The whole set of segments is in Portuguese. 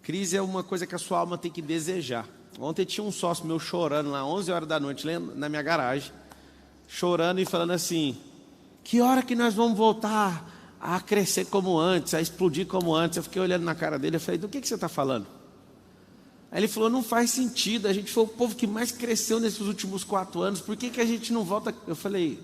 Crise é uma coisa que a sua alma tem que desejar. Ontem tinha um sócio meu chorando lá, 11 horas da noite, na minha garagem, chorando e falando assim: que hora que nós vamos voltar a crescer como antes, a explodir como antes? Eu fiquei olhando na cara dele, eu falei: do que você está falando? Aí ele falou: não faz sentido, a gente foi o povo que mais cresceu nesses últimos 4 anos, por que a gente não volta? Eu falei: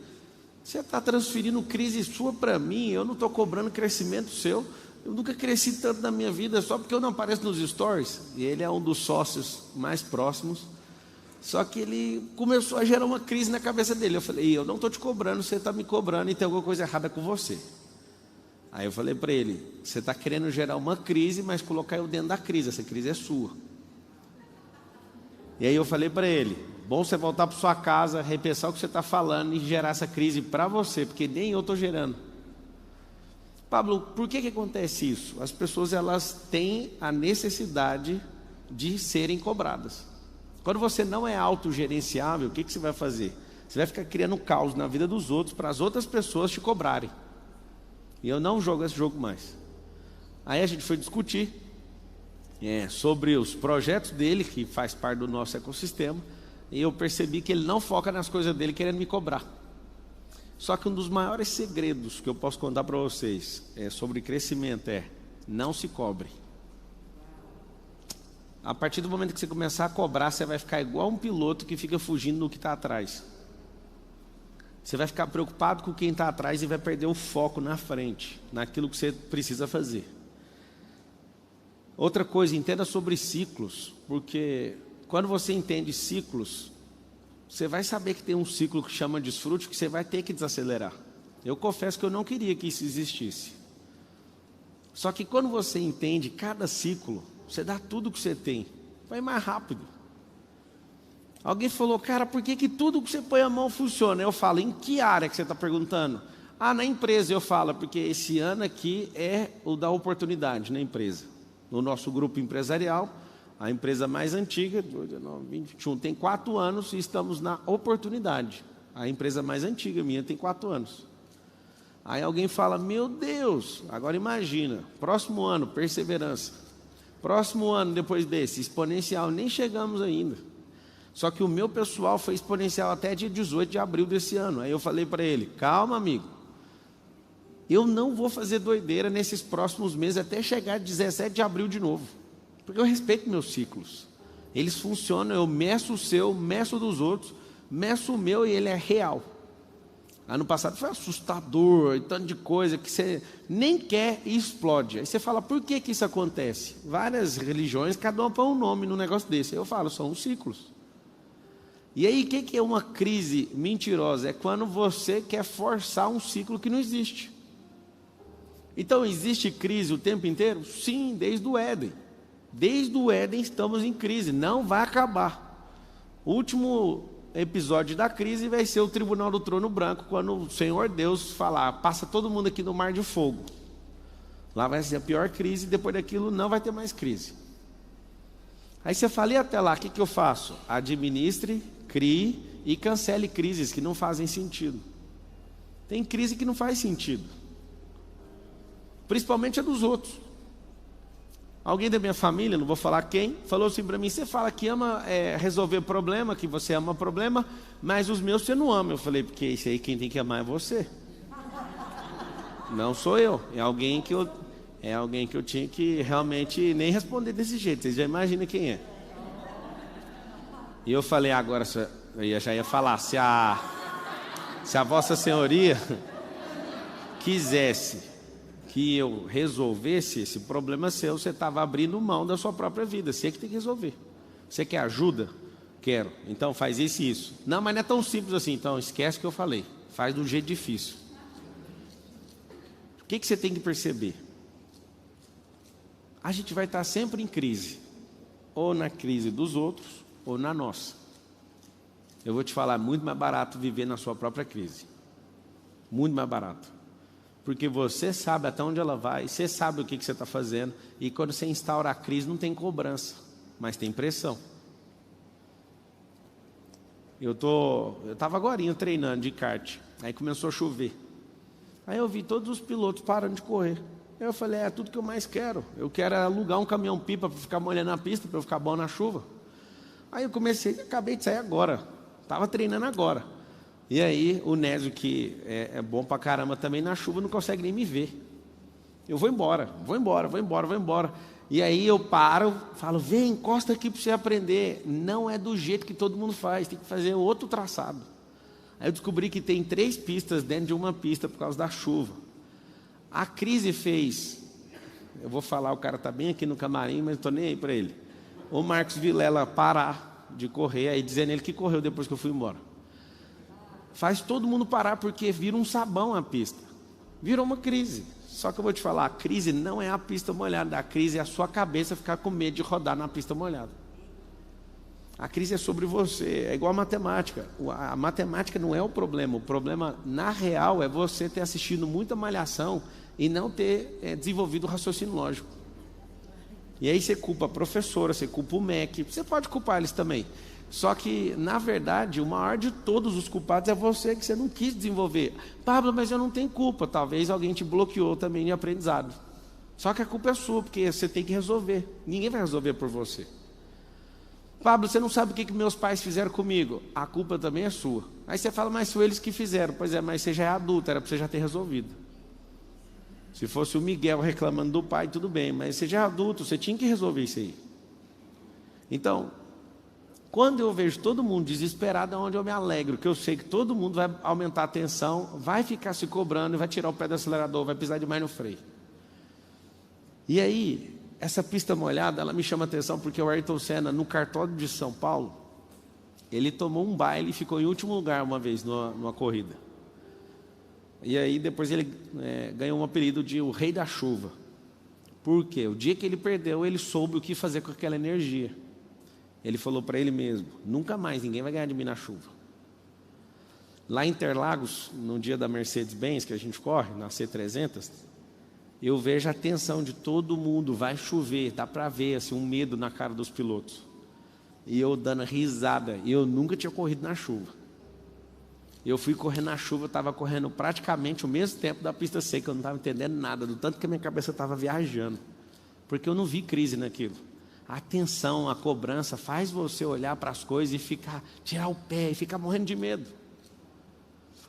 você está transferindo crise sua para mim, eu não estou cobrando crescimento seu. Eu nunca cresci tanto na minha vida, só porque eu não apareço nos stories. E ele é um dos sócios mais próximos. Só que ele começou a gerar uma crise na cabeça dele. Eu falei: eu não estou te cobrando, você está me cobrando e tem alguma coisa errada com você. Aí eu falei para ele: você está querendo gerar uma crise, mas colocar eu dentro da crise, essa crise é sua. E aí eu falei para ele: bom você voltar para sua casa, repensar o que você está falando e gerar essa crise para você, porque nem eu estou gerando. Pablo, por que acontece isso? As pessoas, elas têm a necessidade de serem cobradas. Quando você não é autogerenciável, o que você vai fazer? Você vai ficar criando caos na vida dos outros para as outras pessoas te cobrarem. E eu não jogo esse jogo mais. Aí a gente foi discutir sobre os projetos dele, que faz parte do nosso ecossistema, e eu percebi que ele não foca nas coisas dele querendo me cobrar. Só que um dos maiores segredos que eu posso contar para vocês sobre crescimento é: não se cobre. A partir do momento que você começar a cobrar, você vai ficar igual um piloto que fica fugindo do que está atrás. Você vai ficar preocupado com quem está atrás e vai perder o foco na frente, naquilo que você precisa fazer. Outra coisa, entenda sobre ciclos, porque quando você entende ciclos, você vai saber que tem um ciclo que chama desfrute, que você vai ter que desacelerar. Eu confesso que eu não queria que isso existisse. Só que quando você entende cada ciclo, você dá tudo que você tem, vai mais rápido. Alguém falou: cara, por que tudo que você põe a mão funciona? Eu falo: em que área que você está perguntando? Ah, na empresa. Eu falo: porque esse ano aqui é o da oportunidade na empresa. No nosso grupo empresarial, a empresa mais antiga, 21, tem 4 anos e estamos na oportunidade. A empresa mais antiga minha tem 4 anos. Aí alguém fala: meu Deus, agora imagina, próximo ano, perseverança. Próximo ano, depois desse, exponencial, nem chegamos ainda. Só que o meu pessoal foi exponencial até dia 18 de abril desse ano. Aí eu falei para ele: calma, amigo, eu não vou fazer doideira nesses próximos meses até chegar 17 de abril de novo. Porque eu respeito meus ciclos. Eles funcionam, eu meço o seu, meço o dos outros, meço o meu e ele é real. Ano passado foi assustador, tanto de coisa que você nem quer e explode. Aí você fala: por que isso acontece? Várias religiões, cada uma põe um nome num negócio desse. Eu falo: são os ciclos. E aí, o que é uma crise mentirosa? É quando você quer forçar um ciclo que não existe. Então, existe crise o tempo inteiro? Sim, desde o Éden. Desde o Éden estamos em crise, não vai acabar. O último episódio da crise vai ser o tribunal do trono branco, quando o Senhor Deus falar: passa todo mundo aqui no mar de fogo. Lá vai ser a pior crise, depois daquilo não vai ter mais crise. Aí você fala: e até lá, o que eu faço? Administre, crie e cancele crises que não fazem sentido. Tem crise que não faz sentido, principalmente a dos outros. Alguém da minha família, não vou falar quem, falou assim para mim: você fala que ama resolver problema, que você ama problema, mas os meus você não ama. Eu falei: porque isso aí quem tem que amar é você. Não sou eu, é alguém que eu tinha que realmente nem responder desse jeito. Vocês já imaginam quem é. E eu falei: agora, eu já ia falar, se a Vossa Senhoria quisesse que eu resolvesse esse problema seu, você estava abrindo mão da sua própria vida. Você que tem que resolver. Você quer ajuda? Quero. Então faz isso e isso. Não, mas não é tão simples assim. Então esquece o que eu falei. Faz do jeito difícil. O que você tem que perceber? A gente vai estar sempre em crise. Ou na crise dos outros, ou na nossa. Eu vou te falar: é muito mais barato viver na sua própria crise. Muito mais barato. Porque você sabe até onde ela vai, você sabe o que você está fazendo. E quando você instaura a crise, não tem cobrança, mas tem pressão. Eu estava agorinha treinando de kart, aí começou a chover. Aí eu vi todos os pilotos parando de correr. Eu falei, é tudo que eu mais quero. Eu quero alugar um caminhão-pipa para ficar molhando a pista, para eu ficar bom na chuva. Aí eu comecei, acabei de sair agora. Estava treinando agora. E aí o Nésio, que é bom pra caramba também, na chuva não consegue nem me ver. Eu vou embora. E aí eu paro, falo, vem, encosta aqui para você aprender. Não é do jeito que todo mundo faz, tem que fazer outro traçado. Aí eu descobri que tem 3 pistas dentro de uma pista por causa da chuva. A Crise fez, eu vou falar, o cara está bem aqui no camarim, mas não estou nem aí para ele. O Marcos Vilela parar de correr, aí dizendo ele que correu depois que eu fui embora. Faz todo mundo parar porque vira um sabão a pista. Virou uma crise. Só que eu vou te falar, a crise não é a pista molhada, a crise é a sua cabeça ficar com medo de rodar na pista molhada. A crise é sobre você, é igual a matemática. A matemática não é o problema na real é você ter assistido muita malhação e não ter desenvolvido o raciocínio lógico. E aí você culpa a professora, você culpa o MEC, você pode culpar eles também. Só que, na verdade, o maior de todos os culpados é você, que você não quis desenvolver. Pablo, mas eu não tenho culpa. Talvez alguém te bloqueou também de aprendizado. Só que a culpa é sua, porque você tem que resolver. Ninguém vai resolver por você. Pablo, você não sabe o que meus pais fizeram comigo. A culpa também é sua. Aí você fala, mas foi eles que fizeram. Pois é, mas você já é adulto, era para você já ter resolvido. Se fosse o Miguel reclamando do pai, tudo bem. Mas você já é adulto, você tinha que resolver isso aí. Então, quando eu vejo todo mundo desesperado, é onde eu me alegro, que eu sei que todo mundo vai aumentar a tensão, vai ficar se cobrando, vai tirar o pé do acelerador, vai pisar demais no freio. E aí, essa pista molhada, ela me chama a atenção, porque o Ayrton Senna, no cartódromo de São Paulo, ele tomou um baile e ficou em último lugar uma vez numa corrida. E aí, depois ele ganhou um apelido de o Rei da Chuva. Por quê? O dia que ele perdeu, ele soube o que fazer com aquela energia. Ele falou para ele mesmo, nunca mais ninguém vai ganhar de mim na chuva. Lá em Interlagos, no dia da Mercedes-Benz, que a gente corre, na C300, eu vejo a tensão de todo mundo, vai chover, dá para ver assim, um medo na cara dos pilotos. E eu dando risada, e eu nunca tinha corrido na chuva. Eu fui correr na chuva, estava correndo praticamente o mesmo tempo da pista seca, eu não estava entendendo nada, do tanto que a minha cabeça estava viajando. Porque eu não vi crise naquilo. A tensão, a cobrança faz você olhar para as coisas e tirar o pé e ficar morrendo de medo.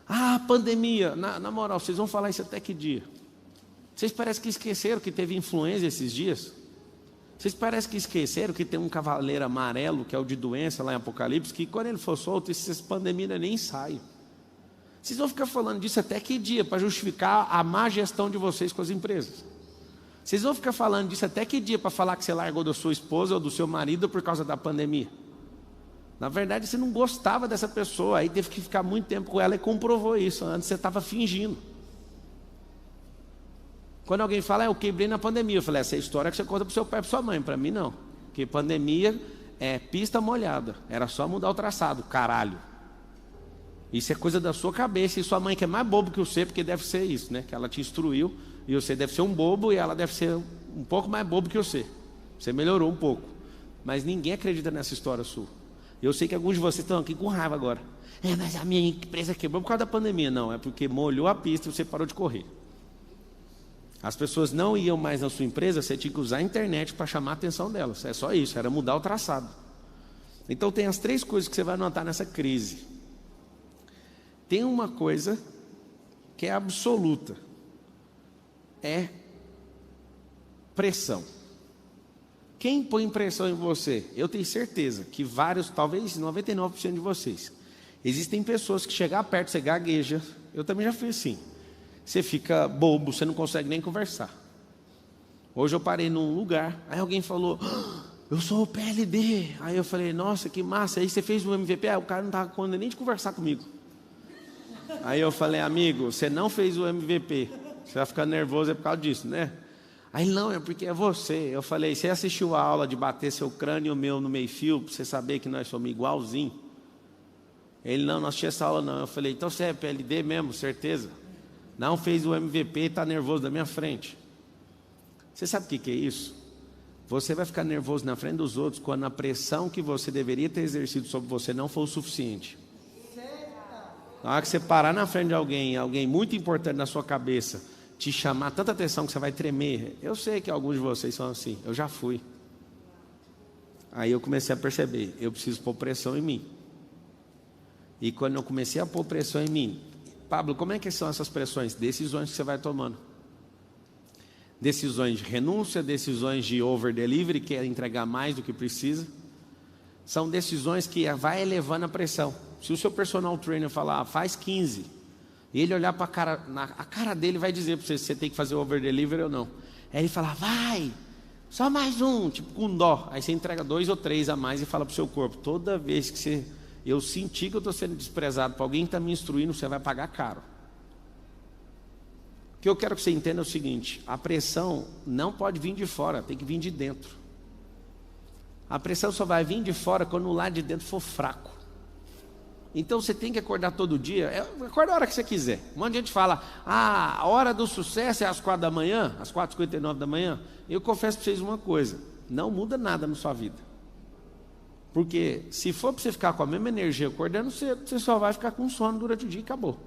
Ah, pandemia, na moral, vocês vão falar isso até que dia? Vocês parecem que esqueceram que teve influenza esses dias? Vocês parecem que esqueceram que tem um cavaleiro amarelo, que é o de doença lá em Apocalipse, que quando ele for solto, essas pandemias nem saem. Vocês vão ficar falando disso até que dia, para justificar a má gestão de vocês com as empresas? Vocês vão ficar falando disso até que dia para falar que você largou da sua esposa ou do seu marido por causa da pandemia? Na verdade, você não gostava dessa pessoa, aí teve que ficar muito tempo com ela e comprovou isso. Antes você estava fingindo. Quando alguém fala, eu quebrei na pandemia, eu falei, essa é a história que você conta para o seu pai e para sua mãe. Para mim, não. Porque pandemia é pista molhada. Era só mudar o traçado, caralho. Isso é coisa da sua cabeça. E sua mãe, que é mais bobo que você, porque deve ser isso, né? Que ela te instruiu. E você deve ser um bobo e ela deve ser um pouco mais bobo que você. Você melhorou um pouco. Mas ninguém acredita nessa história sua. Eu sei que alguns de vocês estão aqui com raiva agora. Mas a minha empresa quebrou por causa da pandemia. Não, é porque molhou a pista e você parou de correr. As pessoas não iam mais na sua empresa, você tinha que usar a internet para chamar a atenção delas. É só isso, era mudar o traçado. Então tem as 3 coisas que você vai notar nessa crise. Tem uma coisa que é absoluta. É pressão. Quem põe pressão em você? Eu tenho certeza que vários, talvez 99% de vocês. Existem pessoas que chegam perto, você gagueja. Eu também já fui assim. Você fica bobo, você não consegue nem conversar. Hoje eu parei num lugar, aí alguém falou, eu sou o PLD. Aí eu falei, nossa, que massa. Aí você fez o MVP, o cara não estava com nem de conversar comigo. Aí eu falei, amigo, você não fez o MVP. Você vai ficar nervoso é por causa disso, né? Aí não, é porque é você. Eu falei, você assistiu a aula de bater seu crânio e o meu no meio fio, para você saber que nós somos igualzinho? Ele, não assistiu essa aula não. Eu falei, então você é PLD mesmo, certeza? Não fez o MVP e está nervoso na minha frente. Você sabe o que é isso? Você vai ficar nervoso na frente dos outros quando a pressão que você deveria ter exercido sobre você não for o suficiente. Na hora que você parar na frente de alguém muito importante na sua cabeça, te chamar tanta atenção que você vai tremer. Eu sei que alguns de vocês são assim, eu já fui. Aí eu comecei a perceber, eu preciso pôr pressão em mim. E quando eu comecei a pôr pressão em mim, Pablo, como é que são essas pressões? Decisões que você vai tomando. Decisões de renúncia, decisões de over-delivery, que é entregar mais do que precisa. São decisões que vai elevando a pressão. Se o seu personal trainer falar, faz 15, e ele olhar para a cara dele vai dizer para você se você tem que fazer over-delivery ou não. Aí ele fala, vai, só mais um, tipo com dó. Aí você entrega 2 ou 3 a mais e fala para o seu corpo, toda vez que eu sentir que eu estou sendo desprezado por alguém que está me instruindo, você vai pagar caro. O que eu quero que você entenda é o seguinte, a pressão não pode vir de fora, tem que vir de dentro. A pressão só vai vir de fora quando o lado de dentro for fraco. Então você tem que acordar todo dia, acorda a hora que você quiser. Um monte de gente fala, a hora do sucesso é às 4 da manhã, às 4h59 da manhã. Eu confesso para vocês uma coisa, não muda nada na sua vida. Porque se for para você ficar com a mesma energia acordando cedo, você só vai ficar com sono durante o dia e acabou.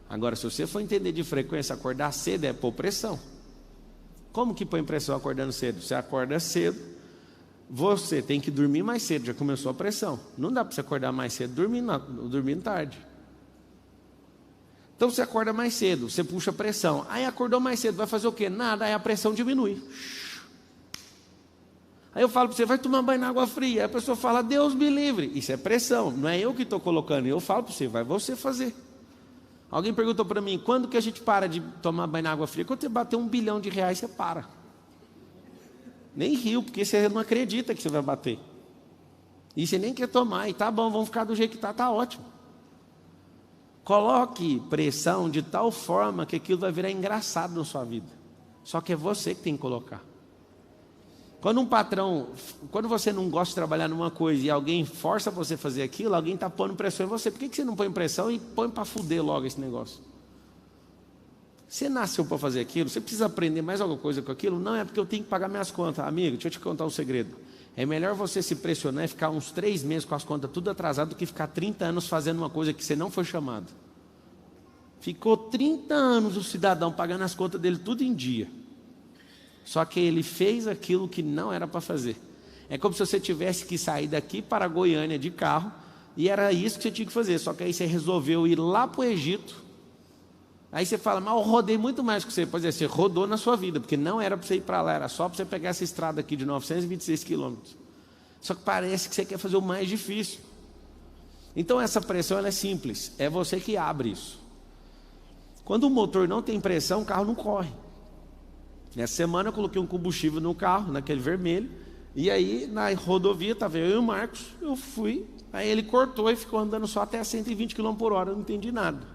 Agora, se você for entender de frequência, acordar cedo é pôr pressão. Como que põe pressão acordando cedo? Você acorda cedo, você tem que dormir mais cedo, já começou a pressão. Não dá para você acordar mais cedo dormindo tarde. Então você acorda mais cedo, você puxa pressão. Aí acordou mais cedo, vai fazer o quê? Nada, aí a pressão diminui. Aí eu falo para você, vai tomar banho na água fria. Aí a pessoa fala, Deus me livre. Isso é pressão, não é eu que estou colocando. Eu falo para você, vai você fazer. Alguém perguntou para mim, quando que a gente para de tomar banho na água fria? Quando você bater R$1 bilhão, você para. Nem riu, porque você não acredita que você vai bater. E você nem quer tomar, e tá bom, vamos ficar do jeito que tá ótimo. Coloque pressão de tal forma que aquilo vai virar engraçado na sua vida. Só que é você que tem que colocar. Quando você não gosta de trabalhar numa coisa e alguém força você a fazer aquilo, alguém está pondo pressão em você. Por que você não põe pressão e põe para fuder logo esse negócio? Você nasceu para fazer aquilo, você precisa aprender mais alguma coisa com aquilo? Não, é porque eu tenho que pagar minhas contas. Amigo, deixa eu te contar um segredo. É melhor você se pressionar e ficar uns 3 meses com as contas tudo atrasado do que ficar 30 anos fazendo uma coisa que você não foi chamado. Ficou 30 anos o cidadão pagando as contas dele tudo em dia. Só que ele fez aquilo que não era para fazer. É como se você tivesse que sair daqui para Goiânia de carro, e era isso que você tinha que fazer. Só que aí você resolveu ir lá para o Egito. Aí você fala, mas eu rodei muito mais que você. Pois é, você rodou na sua vida, porque não era para você ir para lá, era só para você pegar essa estrada aqui de 926 quilômetros. Só que parece que você quer fazer o mais difícil. Então essa pressão ela é simples, é você que abre isso. Quando o motor não tem pressão, o carro não corre. Nessa semana eu coloquei um combustível no carro, naquele vermelho, e aí na rodovia estava eu e o Marcos, eu fui, aí ele cortou e ficou andando só até 120 km por hora, eu não entendi nada.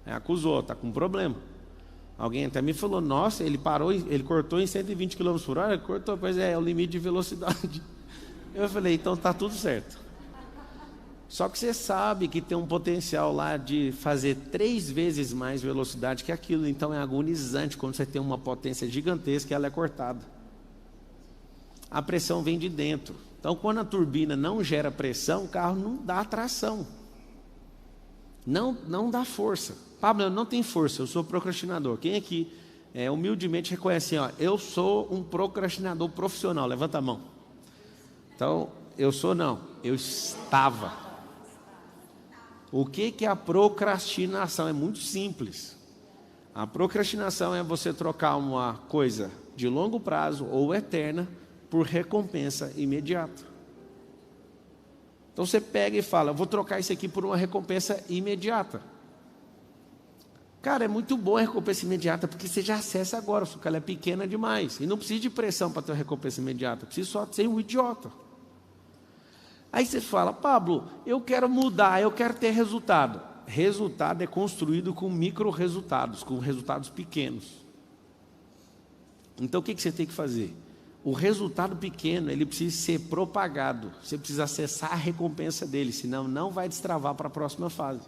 Aí acusou, está com problema. Alguém até me falou, nossa, ele parou, ele cortou em 120 km por hora, ele cortou, pois é o limite de velocidade. Eu falei, então está tudo certo. Só que você sabe que tem um potencial lá de fazer 3 vezes mais velocidade que aquilo. Então é agonizante quando você tem uma potência gigantesca e ela é cortada. A pressão vem de dentro. Então quando a turbina não gera pressão, o carro não dá tração. Não dá força. Pablo, eu não tenho força, eu sou procrastinador. Quem aqui humildemente reconhece assim, ó, eu sou um procrastinador profissional? Levanta a mão. Então, eu estava. O que é a procrastinação? É muito simples. A procrastinação é você trocar uma coisa de longo prazo ou eterna por recompensa imediata. Então você pega e fala, vou trocar isso aqui por uma recompensa imediata. Cara, é muito bom a recompensa imediata, porque você já acessa agora, só que ela é pequena demais. E não precisa de pressão para ter uma recompensa imediata, precisa só ser um idiota. Aí você fala, Pablo, eu quero mudar, eu quero ter resultado. Resultado é construído com micro resultados, com resultados pequenos. Então o que você tem que fazer? O resultado pequeno, ele precisa ser propagado. Você precisa acessar a recompensa dele, senão não vai destravar para a próxima fase.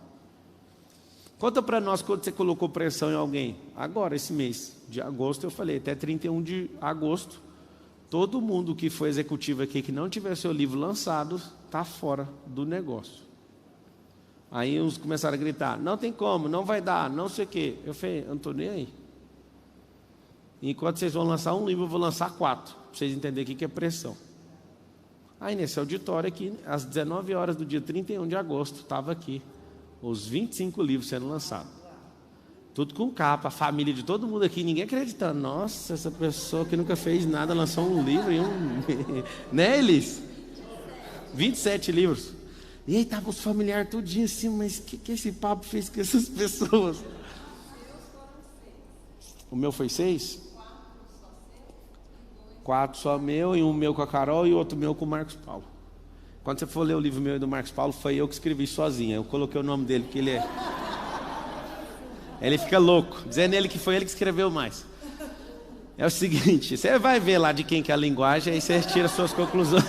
Conta para nós quando você colocou pressão em alguém. Agora, esse mês de agosto, eu falei, até 31 de agosto, todo mundo que foi executivo aqui, que não tiver seu livro lançado, está fora do negócio. Aí uns começaram a gritar, não tem como, não vai dar, não sei o quê. Eu falei, eu não estou nem aí. Enquanto vocês vão lançar um livro, eu vou lançar 4, para vocês entenderem o que é pressão. Aí nesse auditório aqui, às 19 horas do dia 31 de agosto, estava aqui, os 25 livros sendo lançados. Tudo com capa, a família de todo mundo aqui, ninguém acreditando. Nossa, essa pessoa que nunca fez nada, lançou um livro e né, Elis? 27 livros. E aí estavam os familiares tudinho assim, mas o que esse papo fez com essas pessoas? O meu foi 6? 4 só meu, e um meu com a Carol e outro meu com o Marcos Paulo. Quando você for ler o livro meu e do Marcos Paulo, foi eu que escrevi sozinho. Eu coloquei o nome dele, porque ele fica louco, dizendo ele que foi ele que escreveu mais. É o seguinte, você vai ver lá de quem que é a linguagem, aí você tira suas conclusões.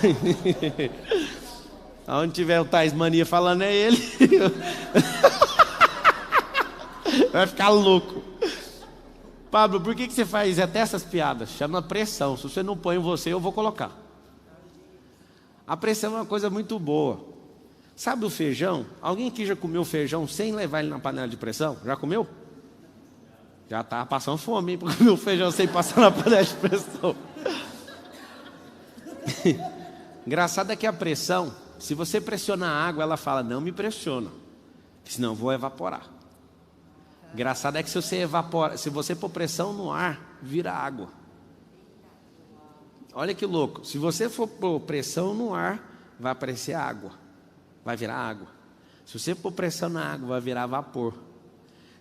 Onde tiver o Tais Mania falando é ele. Vai ficar louco. Pablo, por que você faz até essas piadas? Chama pressão. Se você não põe em você, eu vou colocar. A pressão é uma coisa muito boa. Sabe o feijão? Alguém aqui já comeu feijão sem levar ele na panela de pressão? Já comeu? Já está passando fome, hein, para comer o feijão sem passar na panela de pressão. Engraçado é que a pressão, se você pressionar a água, ela fala, não me pressiona, senão eu vou evaporar. Engraçado é que se você pôr pressão no ar, vira água. Olha que louco. Se você for pôr pressão no ar, vai aparecer água. Vai virar água. Se você pôr pressão na água, vai virar vapor.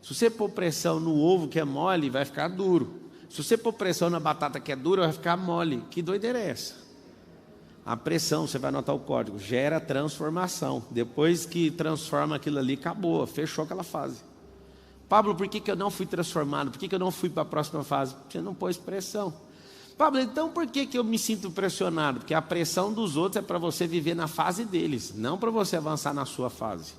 Se você pôr pressão no ovo que é mole, vai ficar duro. Se você pôr pressão na batata que é dura, vai ficar mole. Que doideira é essa? A pressão, você vai anotar o código, gera transformação. Depois que transforma aquilo ali, acabou, fechou aquela fase. Pablo, por que eu não fui transformado? Por que eu não fui para a próxima fase? Porque você não pôs pressão. Pablo, então por que eu me sinto pressionado? Porque a pressão dos outros é para você viver na fase deles, não para você avançar na sua fase.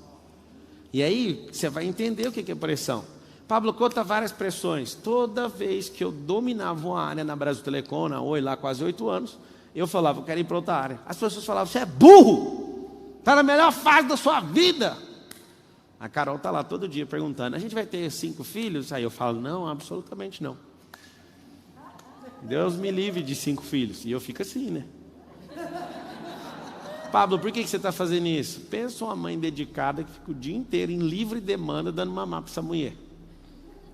E aí você vai entender o que é pressão. Pablo, conta várias pressões. Toda vez que eu dominava uma área na Brasil Telecom, na Oi, lá quase 8 anos, eu falava, eu quero ir para outra área. As pessoas falavam, você é burro, está na melhor fase da sua vida. A Carol está lá todo dia perguntando, a gente vai ter 5 filhos? Aí eu falo, não, absolutamente não. Deus me livre de 5 filhos. E eu fico assim, né? Pablo, por que você está fazendo isso? Pensa uma mãe dedicada que fica o dia inteiro em livre demanda dando mamar para essa mulher.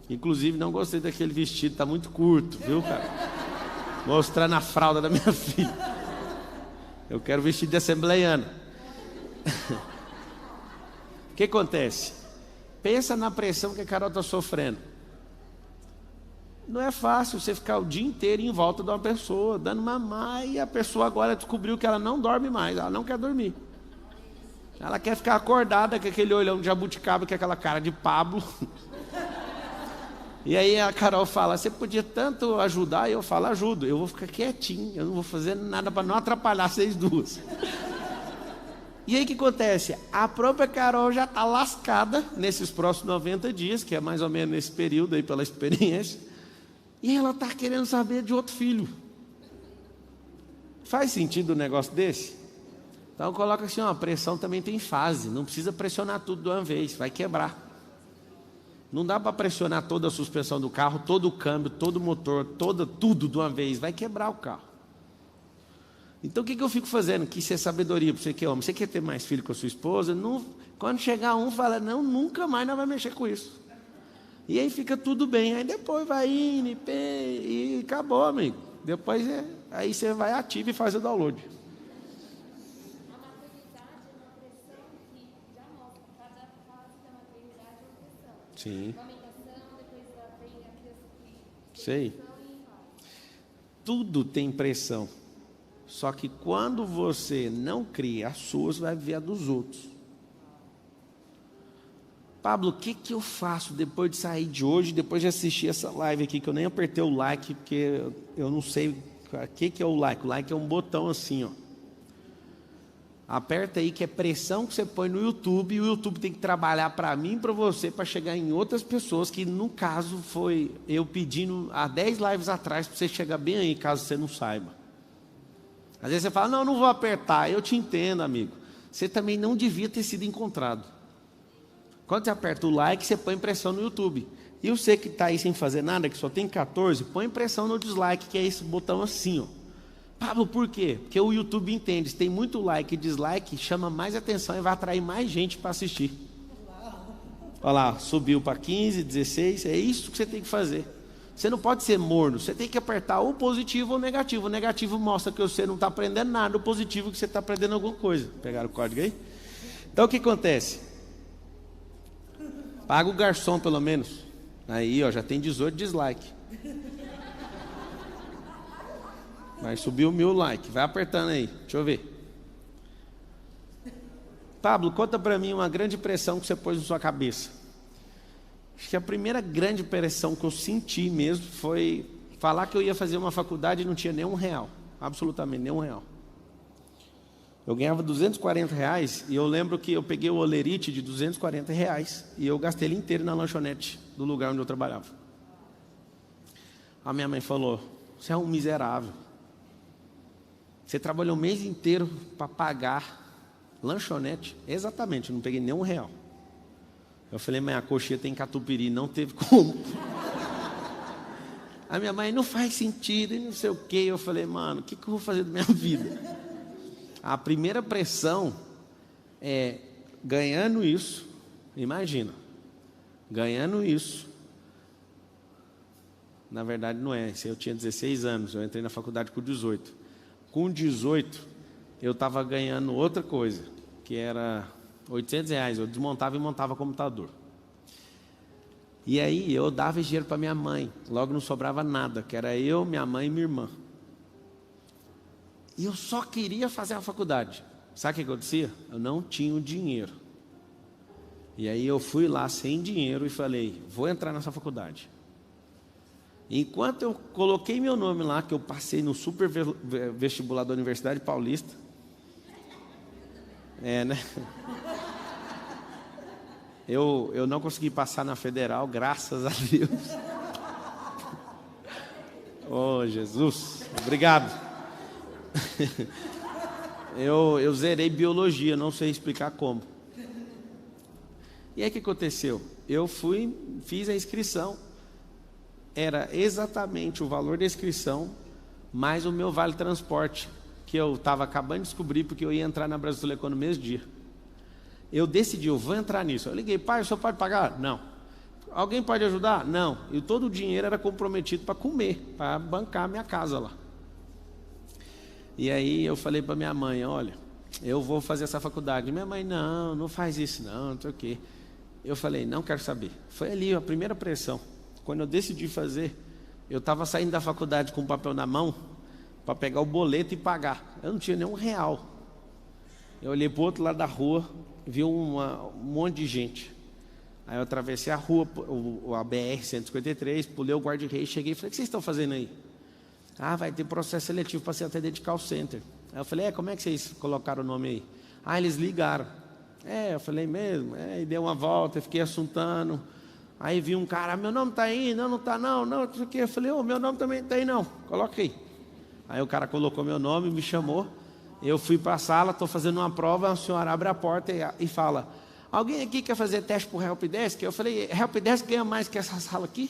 Inclusive, não gostei daquele vestido, está muito curto, viu, cara? Mostrando a fralda da minha filha. Eu quero vestido de assembleiana. O que acontece? Pensa na pressão que a Carol está sofrendo. Não é fácil você ficar o dia inteiro em volta de uma pessoa, dando mamar, e a pessoa agora descobriu que ela não dorme mais, ela não quer dormir. Ela quer ficar acordada com aquele olhão de jabuticaba, com aquela cara de Pablo. E aí a Carol fala, você podia tanto ajudar, e eu falo, ajudo, eu vou ficar quietinho, eu não vou fazer nada para não atrapalhar vocês duas. E aí o que acontece? A própria Carol já está lascada nesses próximos 90 dias, que é mais ou menos nesse período aí pela experiência, e ela está querendo saber de outro filho. Faz sentido um negócio desse? Então coloca assim, ó, a pressão também tem fase, não precisa pressionar tudo de uma vez, vai quebrar. Não dá para pressionar toda a suspensão do carro, todo o câmbio, todo o motor, tudo de uma vez, vai quebrar o carro. Então o que eu fico fazendo? Que isso é sabedoria para você que é homem. Você quer ter mais filho com a sua esposa? Não, quando chegar um, fala, não, nunca mais nós vamos mexer com isso. E aí fica tudo bem. Aí depois vai indo e acabou, amigo. Depois aí você vai ativo e faz o download. A maturidade é uma pressão que já mostra cada fase da maturidade é uma pressão. Sim. Amamentação, depois vem a criança que Sei. Tudo tem pressão. Só que quando você não cria as suas, vai ver a dos outros. Pablo, o que eu faço depois de sair de hoje, depois de assistir essa live aqui, que eu nem apertei o like, porque eu não sei o que é o like. O like é um botão assim, ó. Aperta aí, que é pressão que você põe no YouTube, e o YouTube tem que trabalhar para mim e para você, para chegar em outras pessoas, que no caso foi eu pedindo há 10 lives atrás, para você chegar bem aí, caso você não saiba. Às vezes você fala, não vou apertar. Eu te entendo, amigo. Você também não devia ter sido encontrado. Quando você aperta o like, você põe pressão no YouTube. E você que está aí sem fazer nada, que só tem 14, põe pressão no dislike, que é esse botão assim, ó. Pablo, por quê? Porque o YouTube entende, se tem muito like e dislike, chama mais atenção e vai atrair mais gente para assistir. Olha lá, subiu para 15, 16, é isso que você tem que fazer. Você não pode ser morno, você tem que apertar ou positivo ou negativo. O negativo mostra que você não está aprendendo nada, o positivo que você está aprendendo alguma coisa. Pegaram o código aí? Então o que acontece? Paga o garçom pelo menos. Aí, ó, já tem 18 dislike. Vai subir o 1000 like. Vai apertando aí. Deixa eu ver. Pablo, conta para mim uma grande pressão que você pôs na sua cabeça. Acho que a primeira grande pressão que eu senti mesmo foi falar que eu ia fazer uma faculdade e não tinha nenhum real. Absolutamente nenhum real. Eu ganhava R$240 e eu lembro que eu peguei o olerite de R$240 e eu gastei ele inteiro na lanchonete do lugar onde eu trabalhava. A minha mãe falou, você é um miserável. Você trabalhou o mês inteiro para pagar lanchonete? Exatamente, eu não peguei nenhum real. Eu falei, mãe, a coxinha tem catupiry, não teve como. A minha mãe, não faz sentido, e não sei o quê. Eu falei, mano, o que eu vou fazer da minha vida? A primeira pressão é ganhando isso, imagina, ganhando isso. Na verdade não é, eu tinha 16 anos, eu entrei na faculdade com 18. Com 18, eu estava ganhando outra coisa, que era R$800, eu desmontava e montava computador. E aí eu dava dinheiro para minha mãe, logo não sobrava nada, que era eu, minha mãe e minha irmã. E eu só queria fazer a faculdade. Sabe o que acontecia? Eu não tinha o dinheiro. E aí eu fui lá sem dinheiro e falei, vou entrar nessa faculdade. Enquanto eu coloquei meu nome lá, que eu passei no super vestibular da Universidade Paulista. Né? Eu não consegui passar na Federal, graças a Deus. Oh, Jesus, obrigado. Eu zerei biologia, não sei explicar como. E aí o que aconteceu? Eu fiz a inscrição. Era exatamente o valor da inscrição, mais o meu vale transporte, que eu estava acabando de descobrir, porque eu ia entrar na Brasileira no mesmo dia. Eu decidi, eu vou entrar nisso. Eu liguei, pai, o senhor pode pagar? Não. Alguém pode ajudar? Não. E todo o dinheiro era comprometido para comer, para bancar a minha casa lá. E aí eu falei para minha mãe, olha, eu vou fazer essa faculdade. Minha mãe, não faz isso não sei o quê. Eu falei, não quero saber. Foi ali a primeira pressão. Quando eu decidi fazer, eu estava saindo da faculdade com o papel na mão, para pegar o boleto e pagar. Eu não tinha nenhum real. Eu olhei para o outro lado da rua, vi um monte de gente. Aí eu atravessei a rua, a BR-153, pulei o guarda-reis, cheguei e falei, o que vocês estão fazendo aí? Ah, vai ter processo seletivo para ser atendente de call center. Aí eu falei, como é que vocês colocaram o nome aí? Ah, eles ligaram. Eu falei mesmo. E dei uma volta, fiquei assuntando. Aí vi um cara, meu nome está aí, não está não sei o quê. Eu falei, meu nome também está aí não, coloca aí. Aí o cara colocou meu nome, me chamou. Eu fui para a sala, estou fazendo uma prova, a senhora abre a porta e fala, alguém aqui quer fazer teste para o Helpdesk? Eu falei, Helpdesk ganha mais que essa sala aqui?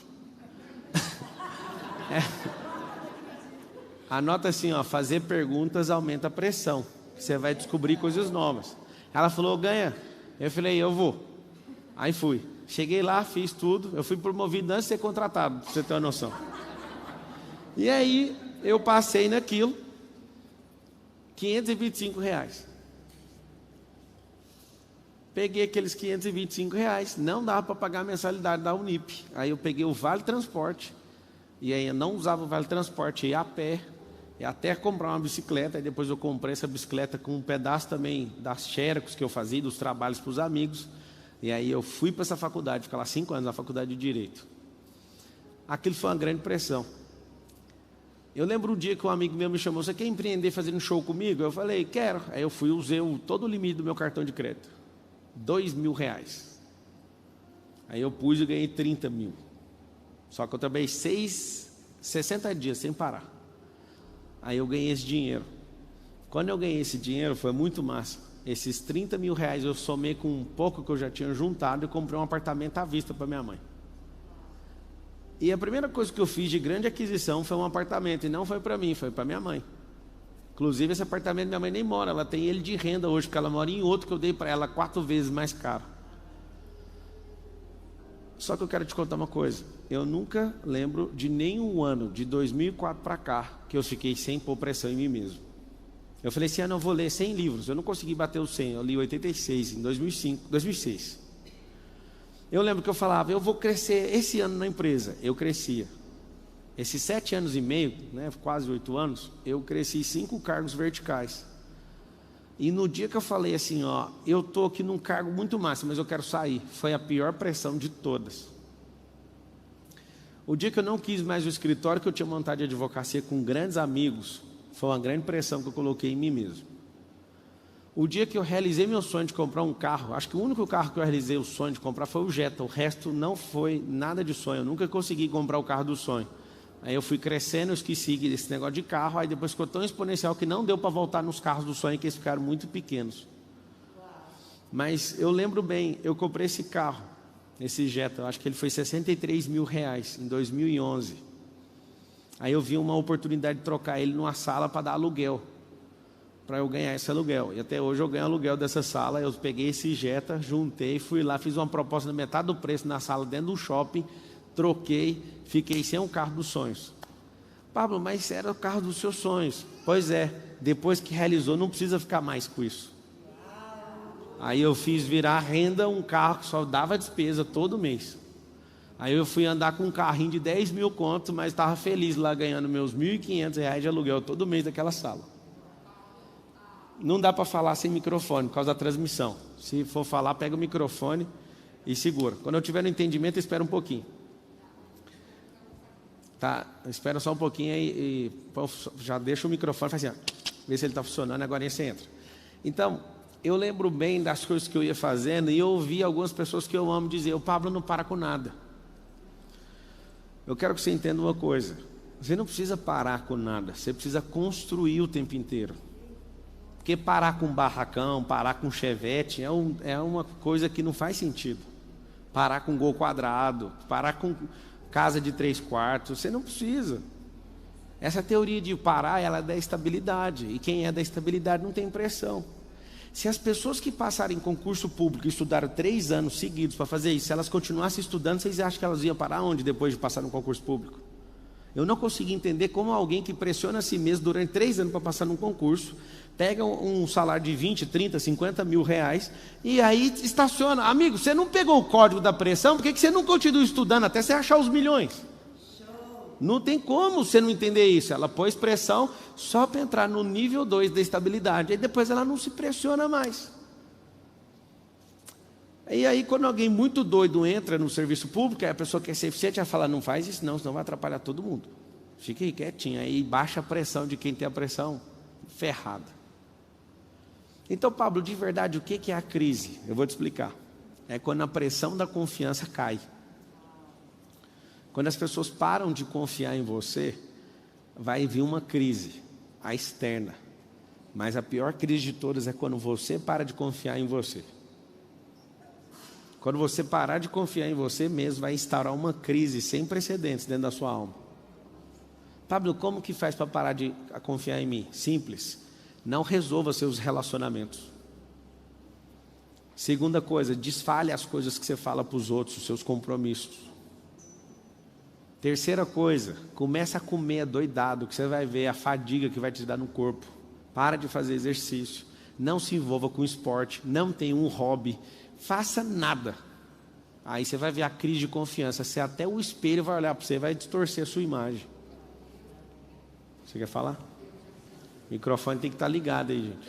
Anota assim, fazer perguntas aumenta a pressão. Você vai descobrir coisas novas. Ela falou, ganha. Eu falei, eu vou. Aí fui. Cheguei lá, fiz tudo. Eu fui promovido antes de ser contratado, para você ter uma noção. E aí, eu passei naquilo. R$525. Peguei aqueles R$525. Não dava para pagar a mensalidade da Unip. Aí eu peguei o Vale Transporte. E aí eu não usava o Vale Transporte, ia a pé. E até comprar uma bicicleta. E depois eu comprei essa bicicleta com um pedaço também das xerox que eu fazia, dos trabalhos para os amigos. E aí eu fui para essa faculdade, fiquei lá 5 anos na faculdade de Direito. Aquilo foi uma grande pressão. Eu lembro um dia que um amigo meu me chamou, você quer empreender fazendo show comigo? Eu falei, quero. Aí eu fui, usei todo o limite do meu cartão de crédito. R$2.000. Aí eu pus e ganhei 30 mil. Só que eu trabalhei 60 dias sem parar. Aí eu ganhei esse dinheiro. Quando eu ganhei esse dinheiro foi muito massa. Esses R$30.000 eu somei com um pouco que eu já tinha juntado e comprei um apartamento à vista para minha mãe. E a primeira coisa que eu fiz de grande aquisição foi um apartamento, e não foi para mim, foi para minha mãe. Inclusive esse apartamento minha mãe nem mora, ela tem ele de renda hoje, porque ela mora em outro que eu dei para ela 4 vezes mais caro. Só que eu quero te contar uma coisa, eu nunca lembro de nenhum ano, de 2004 para cá, que eu fiquei sem pôr pressão em mim mesmo. Eu falei, esse ano eu vou ler 100 livros, eu não consegui bater os 100, eu li 86 em 2006. Eu lembro que eu falava, eu vou crescer esse ano na empresa, eu crescia. Esses 7 anos e meio, né, quase 8 anos, eu cresci 5 cargos verticais. E no dia que eu falei assim, ó, eu estou aqui num cargo muito máximo, mas eu quero sair, foi a pior pressão de todas. O dia que eu não quis mais o escritório que eu tinha montado de advocacia com grandes amigos, foi uma grande pressão que eu coloquei em mim mesmo. O dia que eu realizei meu sonho de comprar um carro, acho que o único carro que eu realizei o sonho de comprar foi o Jetta, o resto não foi nada de sonho, eu nunca consegui comprar o carro do sonho. Aí eu fui crescendo, eu esqueci desse negócio de carro, aí depois ficou tão exponencial que não deu para voltar nos carros do sonho, que eles ficaram muito pequenos. Mas eu lembro bem, eu comprei esse carro, esse Jetta, eu acho que ele foi R$63 mil em 2011. Aí eu vi uma oportunidade de trocar ele numa sala para dar aluguel, para eu ganhar esse aluguel. E até hoje eu ganho aluguel dessa sala. Eu peguei esse Jetta, juntei, fui lá, fiz uma proposta na metade do preço na sala dentro do shopping, troquei, fiquei sem um carro dos sonhos. Pablo, mas era o carro dos seus sonhos. Pois é, depois que realizou não precisa ficar mais com isso. Aí eu fiz virar renda um carro que só dava despesa todo mês. Aí eu fui andar com um carrinho de 10 mil contos, mas estava feliz lá ganhando meus R$1.500 de aluguel todo mês daquela sala. Não dá para falar sem microfone por causa da transmissão. Se for falar, pega o microfone e segura. Quando eu tiver no entendimento, espera um pouquinho. Tá, espera só um pouquinho aí e já deixa o microfone, faz assim, ó, vê se ele está funcionando, agora você entra. Então, eu lembro bem das coisas que eu ia fazendo e eu ouvi algumas pessoas que eu amo dizer, o Pablo não para com nada. Eu quero que você entenda uma coisa, você não precisa parar com nada, você precisa construir o tempo inteiro. Porque parar com barracão, parar com chevette é uma coisa que não faz sentido. Parar com gol quadrado, parar com casa de 3 quartos, você não precisa. Essa teoria de parar, ela é da estabilidade, e quem é da estabilidade não tem pressão. Se as pessoas que passarem em concurso público e estudaram 3 anos seguidos para fazer isso, se elas continuassem estudando, vocês acham que elas iam parar onde depois de passar no concurso público? Eu não consegui entender como alguém que pressiona a si mesmo durante 3 anos para passar num concurso, pega um salário de 20, 30, 50 mil reais e aí estaciona. Amigo, você não pegou o código da pressão, por que você não continua estudando até você achar os milhões? Não tem como você não entender isso. Ela pôs pressão só para entrar no nível 2 da estabilidade, aí depois ela não se pressiona mais. E aí quando alguém muito doido entra no serviço público, a pessoa quer ser eficiente, vai falar, não faz isso não, senão vai atrapalhar todo mundo. Fica aí quietinho, aí baixa a pressão de quem tem a pressão ferrada. Então, Pablo, de verdade, o que é a crise? Eu vou te explicar. É quando a pressão da confiança cai. Quando as pessoas param de confiar em você, vai vir uma crise, a externa. Mas a pior crise de todas é quando você para de confiar em você. Quando você parar de confiar em você mesmo, vai instaurar uma crise sem precedentes dentro da sua alma. Pablo, como que faz para parar de confiar em mim? Simples. Não resolva seus relacionamentos. Segunda coisa, desfale as coisas que você fala para os outros, os seus compromissos. Terceira coisa, começa a comer doidado, que você vai ver a fadiga que vai te dar no corpo. Para de fazer exercício. Não se envolva com esporte. Não tenha um hobby. Faça nada. Aí você vai ver a crise de confiança. Você até o espelho vai olhar para você e vai distorcer a sua imagem. Você quer falar? O microfone tem que estar ligado aí, gente.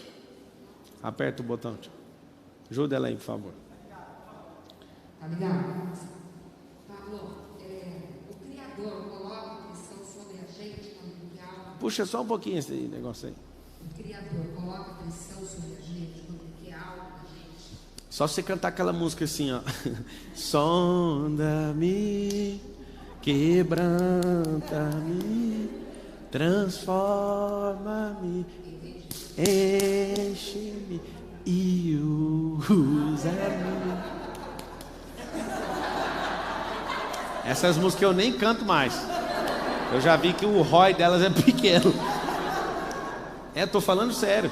Aperta o botão. Ajuda ela aí, por favor. Tá ligado? Pablo, o Criador coloca pressão sobre a gente quando quer algo. Puxa só um pouquinho esse negócio aí. O Criador coloca pressão sobre a gente quando quer algo da gente. Só você cantar aquela música assim, ó. Sonda-me, quebranta-me, transforma-me, enche-me e usa-me. Essas músicas eu nem canto mais. Eu já vi que o ROI delas é pequeno. Tô falando sério.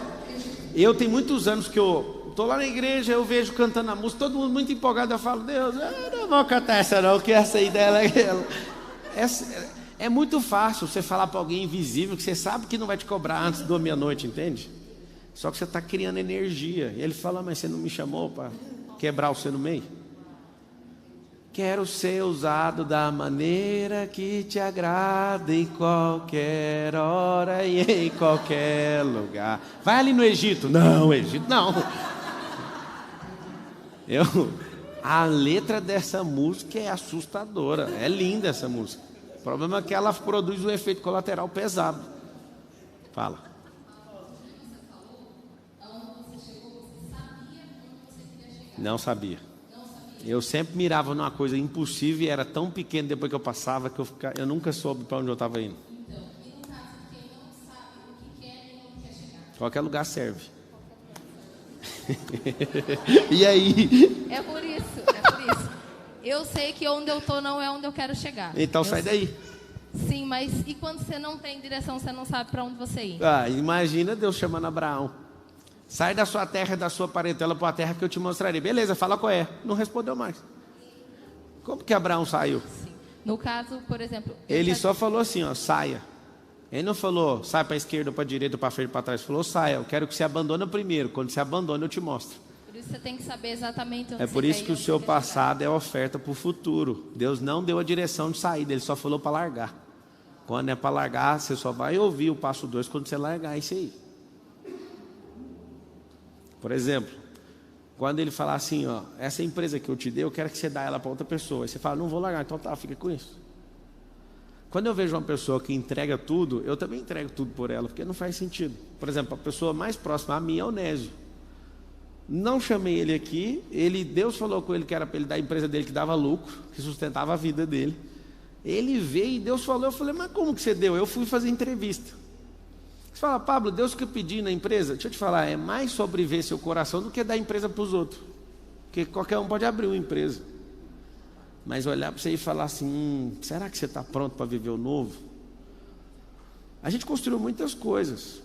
Eu tenho muitos anos que eu tô lá na igreja, eu vejo cantando a música, todo mundo muito empolgado, eu falo, Deus, eu não vou cantar essa não, que essa aí dela é aquela. É muito fácil você falar para alguém invisível, que você sabe que não vai te cobrar antes da meia-noite, entende? Só que você está criando energia. E ele fala, mas você não me chamou para quebrar você no meio? Quero ser usado da maneira que te agrada, em qualquer hora e em qualquer lugar. Vai ali no Egito. Não, Egito não. A letra dessa música é assustadora. É linda essa música. O problema é que ela produz um efeito colateral pesado. Fala. Não sabia. Eu sempre mirava numa coisa impossível e era tão pequeno depois que eu passava que eu nunca soube para onde eu estava indo. Então, e no caso de quem não sabe o que quer e não quer chegar? Qualquer lugar serve. E aí? É por isso. Eu sei que onde eu tô não é onde eu quero chegar. Então sai daí. Sim, mas e quando você não tem direção, você não sabe para onde você ir? Imagina Deus chamando Abraão. Sai da sua terra e da sua parentela para a terra que eu te mostrarei. Beleza, fala qual é. Não respondeu mais. Como que Abraão saiu? Sim. No caso, por exemplo... Ele só falou assim, saia. Ele não falou, sai para a esquerda, para a direita, para frente, para trás. Ele falou, saia, eu quero que você abandone primeiro. Quando você abandona, eu te mostro. Por isso você tem que saber exatamente onde É por isso que o seu passado é oferta para o futuro. Deus não deu a direção de saída, Ele só falou para largar. Quando é para largar, você só vai ouvir o passo 2 quando você largar isso aí. Por exemplo, quando ele falar assim, essa empresa que eu te dei, eu quero que você dê ela para outra pessoa. Aí você fala, não vou largar, então tá, fica com isso. Quando eu vejo uma pessoa que entrega tudo, eu também entrego tudo por ela, porque não faz sentido. Por exemplo, a pessoa mais próxima a mim é o Nésio. Não chamei ele aqui, Deus falou com ele que era para ele dar a empresa dele que dava lucro, que sustentava a vida dele. Ele veio e Deus falou, eu falei, mas como que você deu? Eu fui fazer entrevista. Você fala, Pablo, Deus que eu pedi na empresa, deixa eu te falar, é mais sobre ver seu coração do que dar empresa para os outros. Porque qualquer um pode abrir uma empresa. Mas olhar para você e falar assim, será que você está pronto para viver o novo? A gente construiu muitas coisas.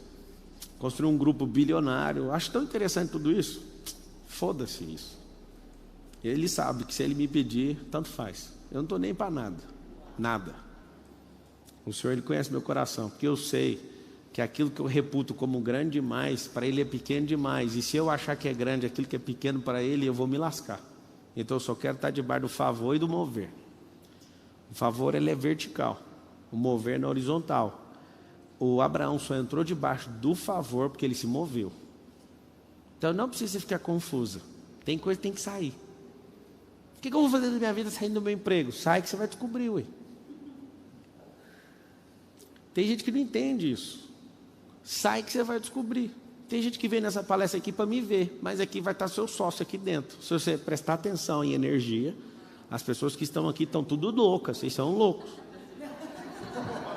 Construiu um grupo bilionário. Acho tão interessante tudo isso. Foda-se isso. Ele sabe que se ele me pedir, tanto faz. Eu não estou nem para nada. Nada. O Senhor, Ele conhece meu coração. Porque eu sei que aquilo que eu reputo como grande demais, para Ele é pequeno demais. E se eu achar que é grande aquilo que é pequeno para Ele, eu vou me lascar. Então eu só quero estar debaixo do favor e do mover. O favor, ele é vertical. O mover é horizontal. O Abraão só entrou debaixo do favor porque ele se moveu. Então não precisa ficar confusa. Tem coisa que tem que sair. O que eu vou fazer da minha vida saindo do meu emprego? Sai que você vai descobrir, ué. Tem gente que não entende isso. Sai que você vai descobrir. Tem gente que vem nessa palestra aqui para me ver, mas aqui vai estar seu sócio aqui dentro. Se você prestar atenção em energia, as pessoas que estão aqui estão tudo loucas, vocês são loucos.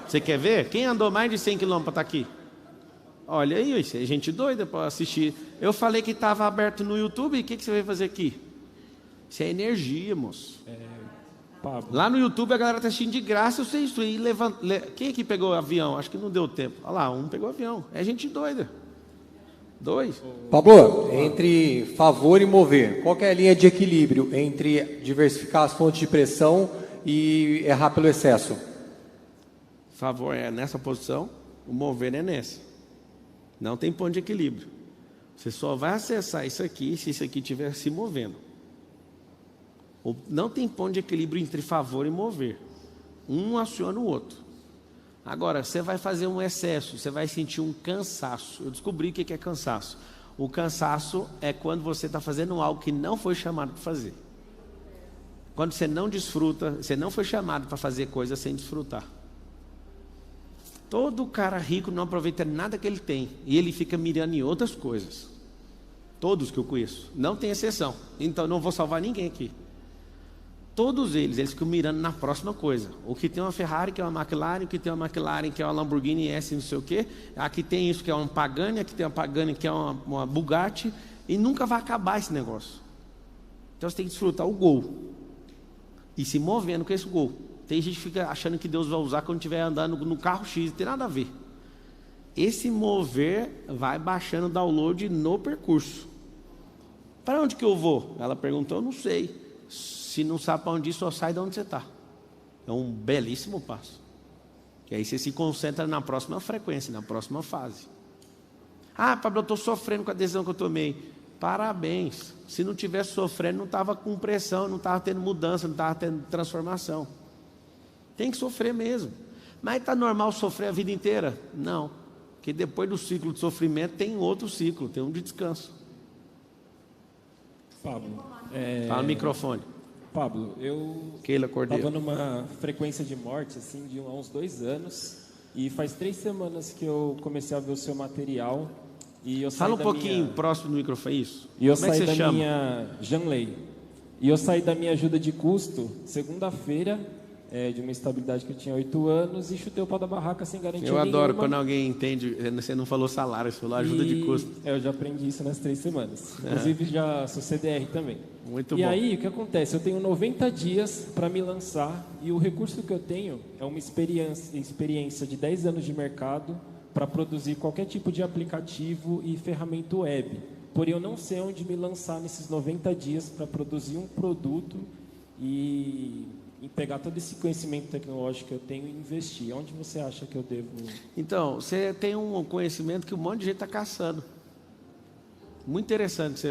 Você quer ver? Quem andou mais de 100 km para estar aqui? Olha aí, isso é gente doida para assistir. Eu falei que estava aberto no YouTube, e o que você vai fazer aqui? Isso é energia, moço. Lá no YouTube a galera está assistindo de graça, eu sei isso. Quem aqui pegou avião? Acho que não deu tempo. Olha lá, um pegou avião. É gente doida. 2. Pablo, entre favor e mover, qual que é a linha de equilíbrio entre diversificar as fontes de pressão e errar pelo excesso? Favor é nessa posição, o mover é nessa. Não tem ponto de equilíbrio. Você só vai acessar isso aqui se isso aqui estiver se movendo. Não tem ponto de equilíbrio entre favor e mover. Um aciona o outro. Agora, você vai fazer um excesso, você vai sentir um cansaço. Eu descobri o que é cansaço. O cansaço é quando você está fazendo algo que não foi chamado para fazer. Quando você não desfruta, você não foi chamado para fazer coisa sem desfrutar. Todo cara rico não aproveita nada que ele tem. E ele fica mirando em outras coisas. Todos que eu conheço. Não tem exceção. Então não vou salvar ninguém aqui. Todos eles ficam mirando na próxima coisa. O que tem uma Ferrari, que é uma McLaren, o que tem uma McLaren, que é uma Lamborghini S, não sei o quê. Aqui tem isso, que é uma Pagani, aqui tem uma Pagani, que é uma Bugatti. E nunca vai acabar esse negócio. Então você tem que desfrutar o gol. E se movendo com esse gol. Tem gente que fica achando que Deus vai usar quando estiver andando no carro X, não tem nada a ver. Esse mover vai baixando o download no percurso. Para onde que eu vou? Ela perguntou, eu não sei. Se não sabe para onde ir, só sai de onde você está. É um belíssimo passo. E aí você se concentra na próxima frequência, na próxima fase. Ah, Pablo, eu estou sofrendo com a decisão que eu tomei. Parabéns. Se não tivesse sofrendo, não estava com pressão, não estava tendo mudança, não estava tendo transformação. Tem que sofrer mesmo. Mas está normal sofrer a vida inteira? Não. Porque depois do ciclo de sofrimento tem outro ciclo, tem um de descanso. Pablo, Fala no microfone. Pablo, eu Keila Cordeiro. estava numa frequência de morte assim, há uns 2 anos. E faz 3 semanas que eu comecei a ver o seu material. E eu Fala saí um da pouquinho minha... próximo do microfone, isso. E eu Como é que saí você da chama? minha Janley. E eu saí da minha ajuda de custo segunda-feira, de uma estabilidade que eu tinha 8 anos, e chutei o pau da barraca sem garantia Eu nenhuma. adoro quando alguém entende, você não falou salário, você falou ajuda de custo. Eu já aprendi isso nas 3 semanas. Inclusive já sou CDR também. Muito E bom. aí, o que acontece? Eu tenho 90 dias para me lançar e o recurso que eu tenho é uma experiência de 10 anos de mercado para produzir qualquer tipo de aplicativo e ferramenta web. Porém, eu não sei onde me lançar nesses 90 dias para produzir um produto e pegar todo esse conhecimento tecnológico que eu tenho e investir. Onde você acha que eu devo... Então, você tem um conhecimento que um monte de gente está caçando. Muito interessante.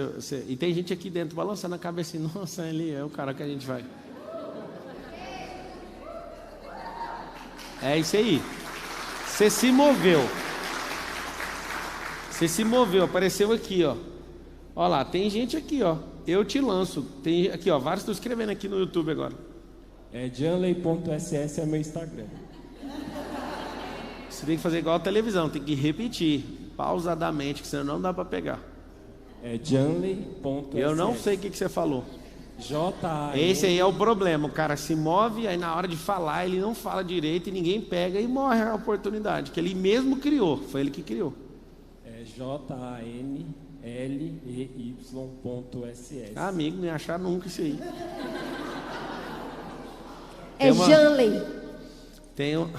E tem gente aqui dentro balançando a cabeça assim, nossa, ele é o cara que a gente vai. É isso aí. Você se moveu. Você se moveu, apareceu aqui, ó. Olha lá, tem gente aqui, ó. Eu te lanço. Tem aqui, ó. Vários estão escrevendo aqui no YouTube agora. Janley.ss é meu Instagram. Você tem que fazer igual a televisão, tem que repetir pausadamente, que senão não dá para pegar. Janley.ss. Eu não sei o que você falou. J-A-N. Esse aí é o problema. O cara se move, aí na hora de falar ele não fala direito e ninguém pega e morre a oportunidade que ele mesmo criou. Foi ele que criou. JANLEY.ss. Amigo, não ia achar nunca isso aí. É Janley. Tem um...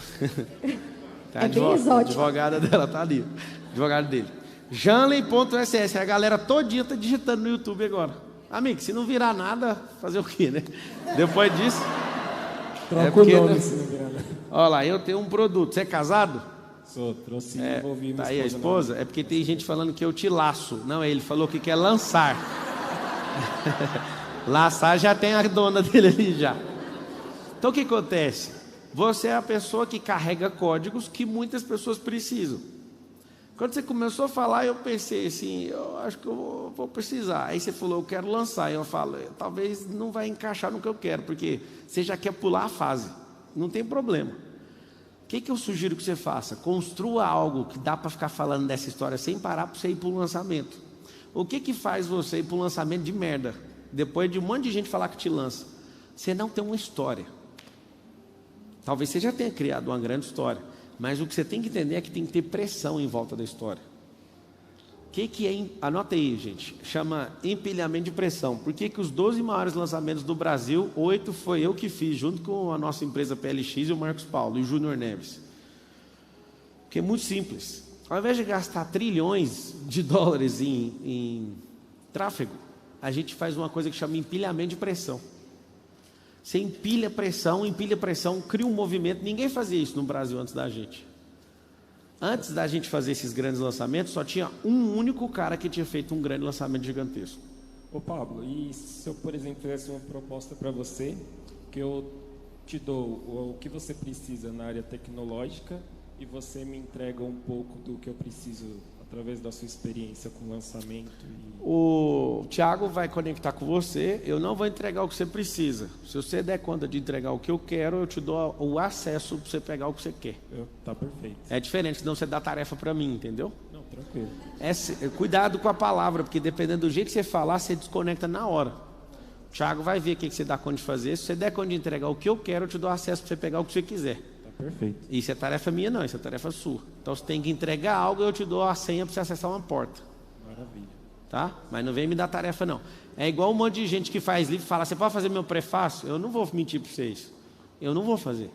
É bem exótico. A advogada dela tá ali. Advogado dele. Janley.ss. A galera todinha tá digitando no YouTube agora. Amigo, se não virar nada, fazer o quê, né? Depois disso... Troca o nome se não virar nada. Olha lá, eu tenho um produto. Você é casado? Trouxe e envolvi minha Tá aí a esposa? É porque tem gente falando que eu te laço. Não, ele falou que quer lançar. Laçar já tem a dona dele ali já. Então o que acontece? Você é a pessoa que carrega códigos que muitas pessoas precisam. Quando você começou a falar, eu pensei assim, eu acho que eu vou precisar. Aí você falou, eu quero lançar. Eu falo, talvez não vai encaixar no que eu quero, porque você já quer pular a fase. Não tem problema. O que eu sugiro que você faça? Construa algo que dá para ficar falando dessa história sem parar para você ir para o lançamento. O que faz você ir para um lançamento de merda? Depois de um monte de gente falar que te lança. Você não tem uma história. Talvez você já tenha criado uma grande história. Mas o que você tem que entender é que tem que ter pressão em volta da história. O que é? Anota aí, gente. Chama empilhamento de pressão. Por que os 12 maiores lançamentos do Brasil, 8 foi eu que fiz, junto com a nossa empresa PLX e o Marcos Paulo e o Júnior Neves? Porque é muito simples. Ao invés de gastar trilhões de dólares em tráfego, a gente faz uma coisa que chama empilhamento de pressão. Você empilha pressão, cria um movimento. Ninguém fazia isso no Brasil antes da gente. Antes da gente fazer esses grandes lançamentos, só tinha um único cara que tinha feito um grande lançamento gigantesco. Ô Pablo, e se eu, por exemplo, fizesse uma proposta para você, que eu te dou o que você precisa na área tecnológica e você me entrega um pouco do que eu preciso através da sua experiência com lançamento? O Thiago vai conectar com você, eu não vou entregar o que você precisa. Se você der conta de entregar o que eu quero, eu te dou o acesso para você pegar o que você quer. Tá perfeito. É diferente, senão você dá tarefa para mim, entendeu? Não, tranquilo. Cuidado com a palavra, porque dependendo do jeito que você falar, você desconecta na hora. O Thiago vai ver o que você dá conta de fazer. Se você der conta de entregar o que eu quero, eu te dou acesso para você pegar o que você quiser. Perfeito. Isso é tarefa minha não, isso é tarefa sua. Então você tem que entregar algo e eu te dou a senha para você acessar uma porta. Maravilha. Tá? Mas não vem me dar tarefa não. É igual um monte de gente que faz livro e fala, você pode fazer meu prefácio? Eu não vou mentir para vocês. eu não vou fazer.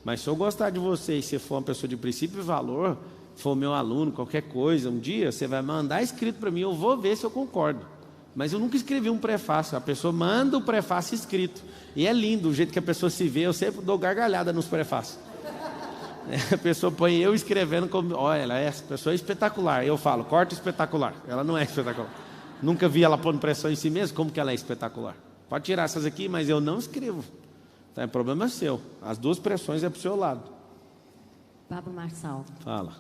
Mas se eu gostar de você e você for uma pessoa de princípio e valor, for meu aluno, qualquer coisa, um dia você vai mandar escrito para mim, eu vou ver se eu concordo. Mas eu nunca escrevi um prefácio, a pessoa manda o prefácio escrito. E é lindo o jeito que a pessoa se vê, eu sempre dou gargalhada nos prefácios. A pessoa põe eu escrevendo como, olha, ela é pessoa espetacular. Eu falo, corta espetacular. Ela não é espetacular. Nunca vi ela pondo pressão em si mesma, como que ela é espetacular? Pode tirar essas aqui, mas eu não escrevo. Então, o problema é seu. As duas pressões é pro seu lado. Pablo Marçal. Fala.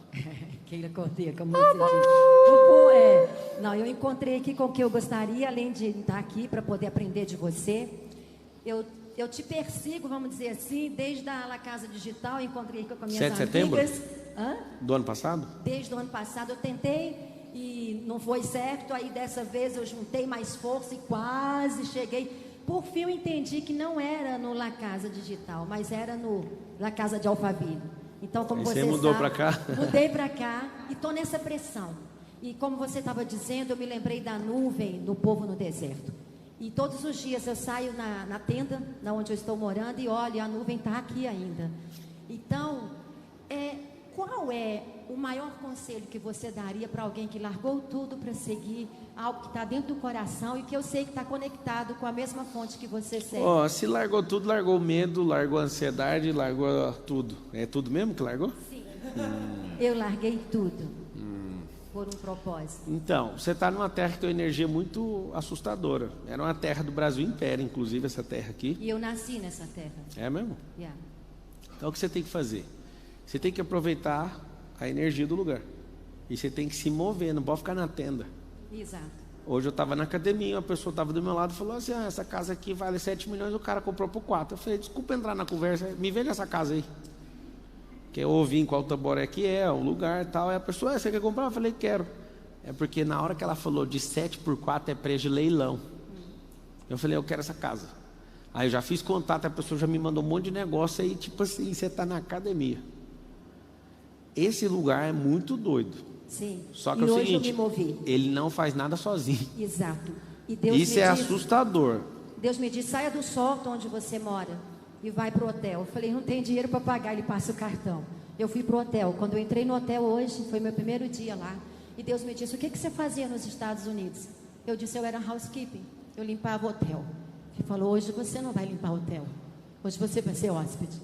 Keila Cordeiro, como você disse. Não, eu encontrei aqui com o que eu gostaria, além de estar aqui para poder aprender de você. Eu te persigo, vamos dizer assim, desde a La Casa Digital, encontrei aqui com minhas 7 de setembro? amigas. Hã? Do ano passado? Desde o ano passado eu tentei e não foi certo, aí dessa vez eu juntei mais força e quase cheguei. Por fim eu entendi que não era no La Casa Digital, mas era no La Casa de Alphaville. Então, como Aí você você mudou sabe, pra cá? Mudei para cá e estou nessa pressão. E como você estava dizendo, eu me lembrei da nuvem do povo no deserto. E todos os dias eu saio na tenda, na onde eu estou morando, e olho, a nuvem está aqui ainda. Então, qual é o maior conselho que você daria para alguém que largou tudo para seguir algo que está dentro do coração e que eu sei que está conectado com a mesma fonte que você segue? Se largou tudo, largou o medo, largou a ansiedade, largou tudo. É tudo mesmo que largou? Sim. Eu larguei tudo. Por um propósito. Então, você está numa terra que tem uma energia muito assustadora. Era uma terra do Brasil Império, inclusive, essa terra aqui. E eu nasci nessa terra. É mesmo? Yeah. Então, o que você tem que fazer? Você tem que aproveitar a energia do lugar. E você tem que se mover, não pode ficar na tenda. Exato. Hoje eu estava na academia, uma pessoa estava do meu lado e falou assim, essa casa aqui vale 7 milhões, o cara comprou por 4. Eu falei, desculpa entrar na conversa, me vende essa casa aí. Que eu ouvi em qual Tamboré que é, o lugar e tal. E a pessoa, você quer comprar? Eu falei, quero. É porque na hora que ela falou de 7 por 4 é preço de leilão. Eu falei, eu quero essa casa. Aí eu já fiz contato, a pessoa já me mandou um monte de negócio aí, tipo assim, você está na academia. Esse lugar é muito doido. Sim. Só que e é o hoje seguinte, eu me movi. ele não faz nada sozinho. Exato. E Deus Isso me é disse, assustador. Deus me disse, saia do sótão onde você mora e vai para o hotel. Eu falei, não tem dinheiro para pagar, ele passa o cartão. Eu fui para o hotel. Quando eu entrei no hotel hoje, foi meu primeiro dia lá. E Deus me disse, o que você fazia nos Estados Unidos? Eu disse, eu era housekeeping. Eu limpava o hotel. Ele falou, hoje você não vai limpar o hotel. Hoje você vai ser hóspede.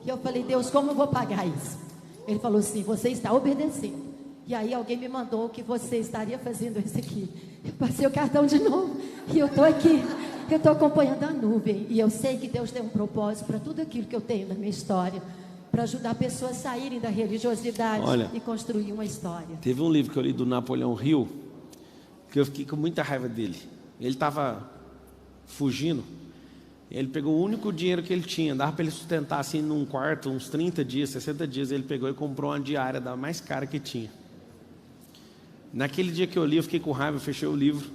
E eu falei, Deus, como eu vou pagar isso? Ele falou assim, você está obedecendo. E aí alguém me mandou que você estaria fazendo isso aqui. Eu passei o cartão de novo. E eu estou aqui. Eu estou acompanhando a nuvem. E eu sei que Deus tem um propósito para tudo aquilo que eu tenho na minha história. Para ajudar pessoas a saírem da religiosidade. Olha, e construir uma história. Teve um livro que eu li do Napoleão Hill, que eu fiquei com muita raiva dele. Ele estava fugindo, ele pegou o único dinheiro que ele tinha, dava para ele sustentar assim num quarto, uns 30 dias, 60 dias, ele pegou e comprou uma diária da mais cara que tinha. Naquele dia que eu li, eu fiquei com raiva, eu fechei o livro.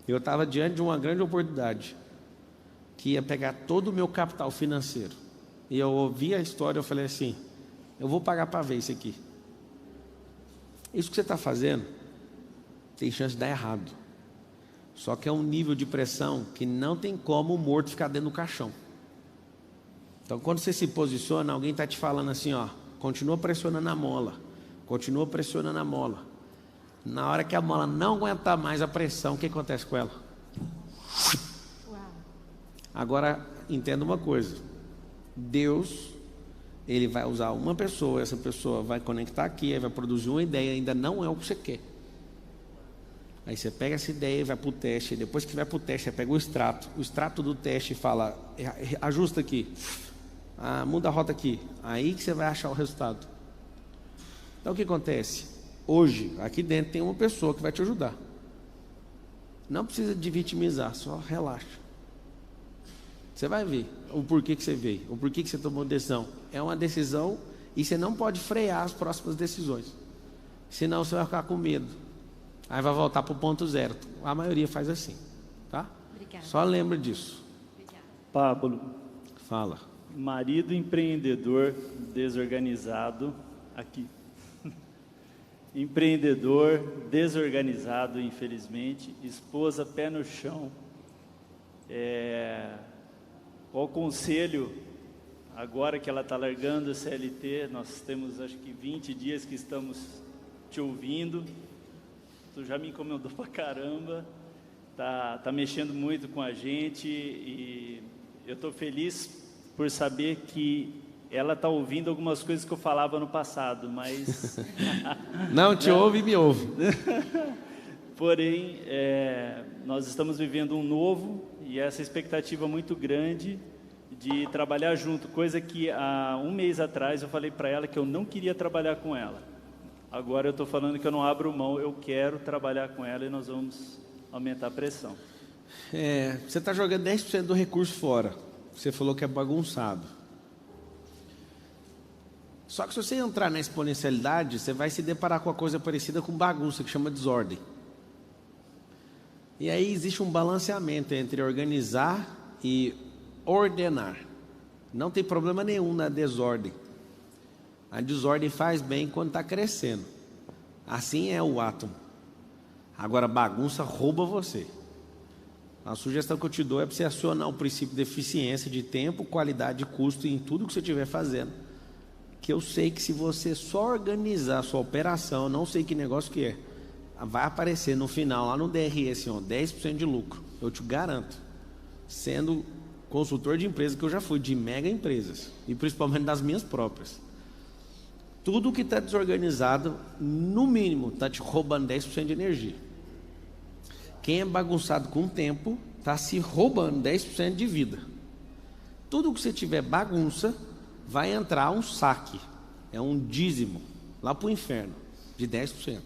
Eu estava diante de uma grande oportunidade, que ia pegar todo o meu capital financeiro. E eu ouvi a história, eu falei assim, eu vou pagar para ver isso aqui. Isso que você está fazendo, tem chance de dar errado. Só que é um nível de pressão que não tem como o morto ficar dentro do caixão. Então, quando você se posiciona, alguém está te falando assim, continua pressionando a mola. Continua pressionando a mola. Na hora que a mola não aguentar mais a pressão, o que acontece com ela? Uau. Agora, entenda uma coisa. Deus, Ele vai usar uma pessoa, essa pessoa vai conectar aqui, aí vai produzir uma ideia, ainda não é o que você quer. Aí você pega essa ideia e vai para o teste, e depois que vai para o teste, você pega o extrato do teste e fala, ajusta aqui, muda a rota aqui, aí que você vai achar o resultado. Então o que acontece? Hoje, aqui dentro tem uma pessoa que vai te ajudar. Não precisa de vitimizar, só relaxa. Você vai ver o porquê que você veio, o porquê que você tomou decisão. É uma decisão e você não pode frear as próximas decisões. Senão você vai ficar com medo. Aí vai voltar para o ponto zero. A maioria faz assim, tá? Obrigada. Só lembra disso. Obrigada. Pablo, Fala. marido empreendedor desorganizado, aqui. Empreendedor desorganizado, infelizmente. Esposa pé no chão. Qual conselho agora que ela está largando a CLT, nós temos acho que 20 dias que estamos te ouvindo. Tu já me incomodou pra caramba, tá mexendo muito com a gente e eu estou feliz por saber que ela está ouvindo algumas coisas que eu falava no passado, mas... Não, te ouve e me ouve. Porém, nós estamos vivendo um novo e essa expectativa muito grande de trabalhar junto, coisa que há um mês atrás eu falei para ela que eu não queria trabalhar com ela. Agora eu estou falando que eu não abro mão, eu quero trabalhar com ela e nós vamos aumentar a pressão. Você está jogando 10% do recurso fora. Você falou que é bagunçado. Só que se você entrar na exponencialidade, você vai se deparar com uma coisa parecida com bagunça, que chama desordem. E aí existe um balanceamento entre organizar e ordenar. Não tem problema nenhum na desordem. A desordem faz bem quando está crescendo. Assim é o átomo. Agora, bagunça rouba você. A sugestão que eu te dou é para você acionar o princípio de eficiência de tempo, qualidade e custo em tudo que você estiver fazendo. Que eu sei que se você só organizar a sua operação, não sei que negócio que é, vai aparecer no final, lá no DRS, 10% de lucro. Eu te garanto. Sendo consultor de empresa, que eu já fui, de mega empresas. E principalmente das minhas próprias. Tudo que está desorganizado, no mínimo, está te roubando 10% de energia. Quem é bagunçado com o tempo, está se roubando 10% de vida. Tudo que você tiver bagunça, vai entrar um saque. É um dízimo, lá para o inferno, de 10%.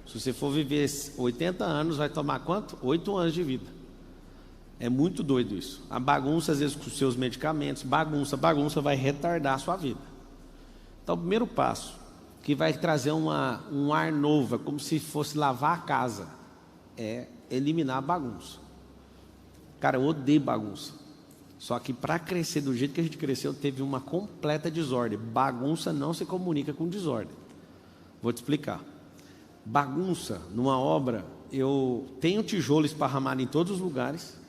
Se você for viver 80 anos, vai tomar quanto? 8 anos de vida. É muito doido isso. A bagunça, às vezes, com os seus medicamentos, bagunça, vai retardar a sua vida. Então, o primeiro passo, que vai trazer um ar novo, é como se fosse lavar a casa, é eliminar a bagunça. Cara, eu odeio bagunça. Só que para crescer do jeito que a gente cresceu, teve uma completa desordem. Bagunça não se comunica com desordem. Vou te explicar. Bagunça, numa obra, eu tenho tijolo esparramado em todos os lugares,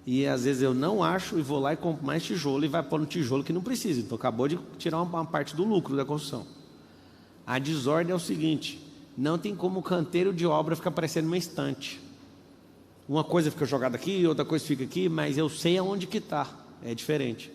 e às vezes eu não acho e vou lá e compro mais tijolo e vai pôr no tijolo que não precisa. Então acabou de tirar uma parte do lucro da construção. A desordem é o seguinte: não tem como o canteiro de obra ficar parecendo uma estante. Uma coisa fica jogada aqui, outra coisa fica aqui, mas eu sei aonde que está. É diferente.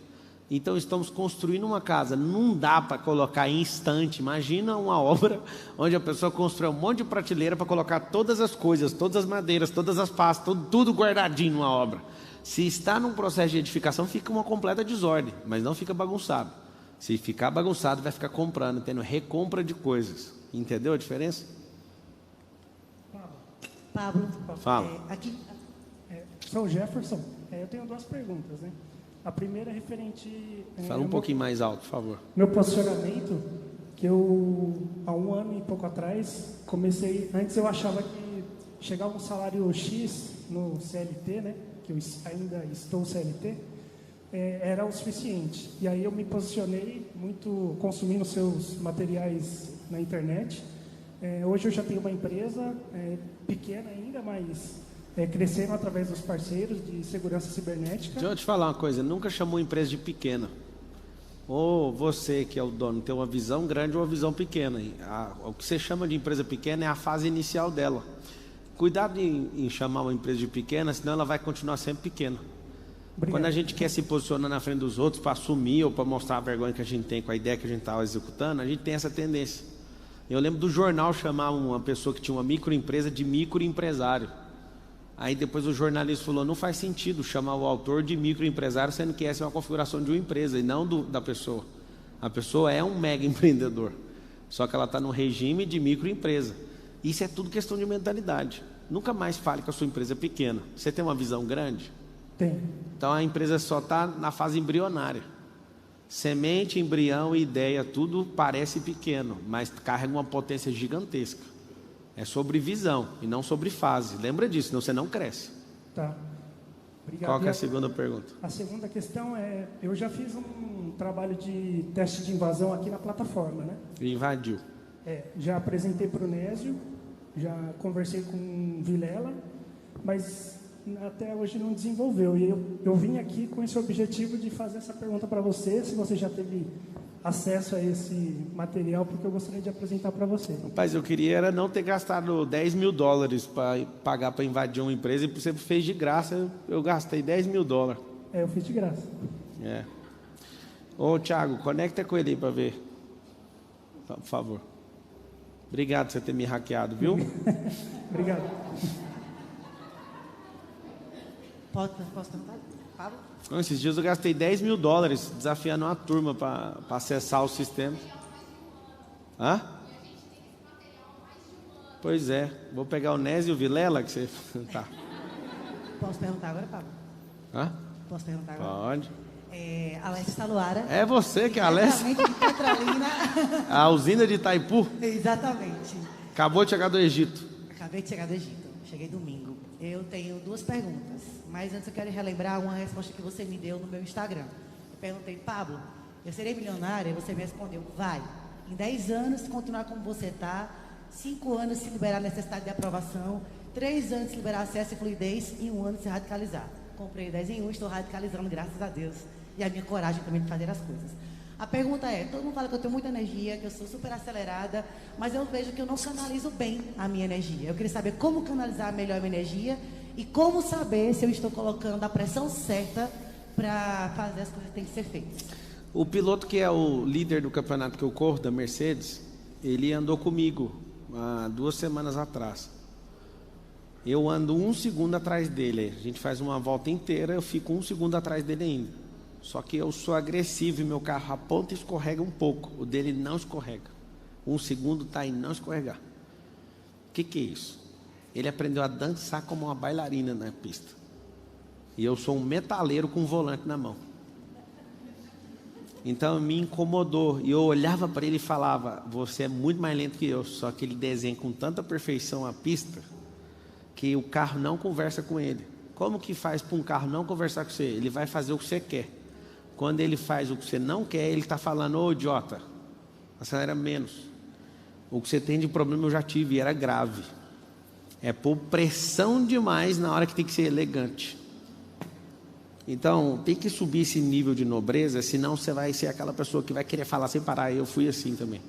Então estamos construindo uma casa, não dá para colocar em estante. Imagina uma obra onde a pessoa constrói um monte de prateleira para colocar todas as coisas, todas as madeiras, todas as pastas, tudo guardadinho numa obra. Se está num processo de edificação, fica uma completa desordem, mas não fica bagunçado. Se ficar bagunçado, vai ficar comprando, tendo recompra de coisas. Entendeu a diferença? Pablo. Fala. Aqui, sou o Jefferson. Eu tenho 2 perguntas, né? A primeira é referente... Fala um pouquinho mais alto, por favor. Meu posicionamento, que eu, há 1 ano e pouco atrás, comecei... Antes eu achava que chegava um salário X no CLT, né? Que eu ainda estou CLT, era o suficiente. E aí eu me posicionei muito consumindo seus materiais na internet. Hoje eu já tenho uma empresa pequena ainda, mas crescendo através dos parceiros de segurança cibernética. Deixa eu te falar uma coisa, nunca chamou empresa de pequena. Ou você que é o dono tem uma visão grande ou uma visão pequena. O que você chama de empresa pequena é a fase inicial dela. Cuidado em chamar uma empresa de pequena, senão ela vai continuar sempre pequena. Obrigado. Quando a gente quer se posicionar na frente dos outros para assumir ou para mostrar a vergonha que a gente tem com a ideia que a gente está executando, a gente tem essa tendência. Eu lembro do jornal chamar uma pessoa que tinha uma microempresa de microempresário. Aí depois o jornalista falou, não faz sentido chamar o autor de microempresário, sendo que essa é uma configuração de uma empresa e não da pessoa. A pessoa é um mega empreendedor, só que ela está no regime de microempresa. Isso é tudo questão de mentalidade. Nunca mais fale que a sua empresa é pequena. Você tem uma visão grande? Tem. Então a empresa só está na fase embrionária. Semente, embrião e ideia, tudo parece pequeno, mas carrega uma potência gigantesca. É sobre visão e não sobre fase. Lembra disso, senão você não cresce. Tá. Obrigado. Qual que é a segunda pergunta? A segunda questão é, eu já fiz um trabalho de teste de invasão aqui na plataforma, né? Invadiu. Já apresentei para o Nésio, já conversei com o Vilela, mas até hoje não desenvolveu. E eu vim aqui com esse objetivo de fazer essa pergunta para você, se você já teve acesso a esse material, porque eu gostaria de apresentar para você. Rapaz, eu queria era não ter gastado $10 mil para pagar para invadir uma empresa, e você fez de graça, eu gastei $10 mil. Eu fiz de graça. É. Ô, Thiago, conecta com ele aí para ver. Por favor. Obrigado por você ter me hackeado, viu? Obrigado. Posso perguntar? Pablo? Não, esses dias eu gastei $10 mil desafiando uma turma para acessar o sistema. Hã? Pois é. Vou pegar o Nésio Vilela, que você... Tá. Posso perguntar agora, Pablo? Hã? Posso perguntar agora? Pode. Alessia Saluara. É você que é a Alessia? Diretamente de Petrolina. A usina de Itaipu? Exatamente. Acabou de chegar do Egito. Acabei de chegar do Egito. Cheguei domingo. Eu tenho 2 perguntas, mas antes eu quero relembrar uma resposta que você me deu no meu Instagram. Eu perguntei, Pablo, eu serei milionária? E você me respondeu, vai. Em 10 anos, se continuar como você está, 5 anos se liberar a necessidade de aprovação, 3 anos se liberar acesso e fluidez, e 1 ano se radicalizar. Comprei 10 em 1, estou radicalizando, graças a Deus. E a minha coragem também de fazer as coisas. A pergunta é, todo mundo fala que eu tenho muita energia, que eu sou super acelerada, mas eu vejo que eu não canalizo bem a minha energia. Eu queria saber como canalizar melhor a minha energia e como saber se eu estou colocando a pressão certa para fazer as coisas que têm que ser feitas. O piloto que é o líder do campeonato que eu corro, da Mercedes, ele andou comigo há 2 semanas atrás. Eu ando 1 segundo atrás dele. A gente faz uma volta inteira, eu fico 1 segundo atrás dele ainda. Só que eu sou agressivo e meu carro aponta e escorrega um pouco. O dele não escorrega. 1 segundo está em não escorregar. O que é isso? Ele aprendeu a dançar como uma bailarina na pista. E eu sou um metaleiro com um volante na mão. Então me incomodou. E eu olhava para ele e falava, você é muito mais lento que eu. Só que ele desenha com tanta perfeição a pista que o carro não conversa com ele. Como que faz para um carro não conversar com você? Ele vai fazer o que você quer. Quando ele faz o que você não quer, ele está falando, ô idiota, acelera menos. O que você tem de problema eu já tive e era grave. É pôr pressão demais na hora que tem que ser elegante. Então, tem que subir esse nível de nobreza, senão você vai ser aquela pessoa que vai querer falar sem parar. Eu fui assim também.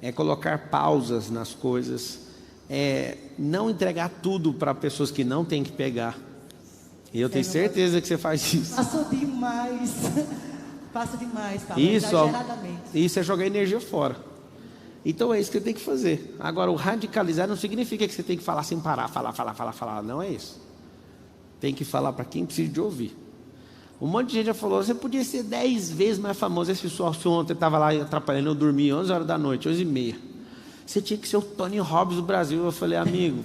É colocar pausas nas coisas. É não entregar tudo para pessoas que não tem que pegar. E eu tenho certeza que você faz isso. Passo demais. Passo demais, Pablo, exageradamente. Isso é jogar energia fora. Então é isso que você tem que fazer. Agora, o radicalizar não significa que você tem que falar sem parar, falar. Não é isso. Tem que falar para quem precisa de ouvir. Um monte de gente já falou, você podia ser 10 vezes mais famoso. Esse sócio ontem estava lá atrapalhando, eu dormi 11 horas da noite, 11h30. Você tinha que ser o Tony Robbins do Brasil. Eu falei, amigo,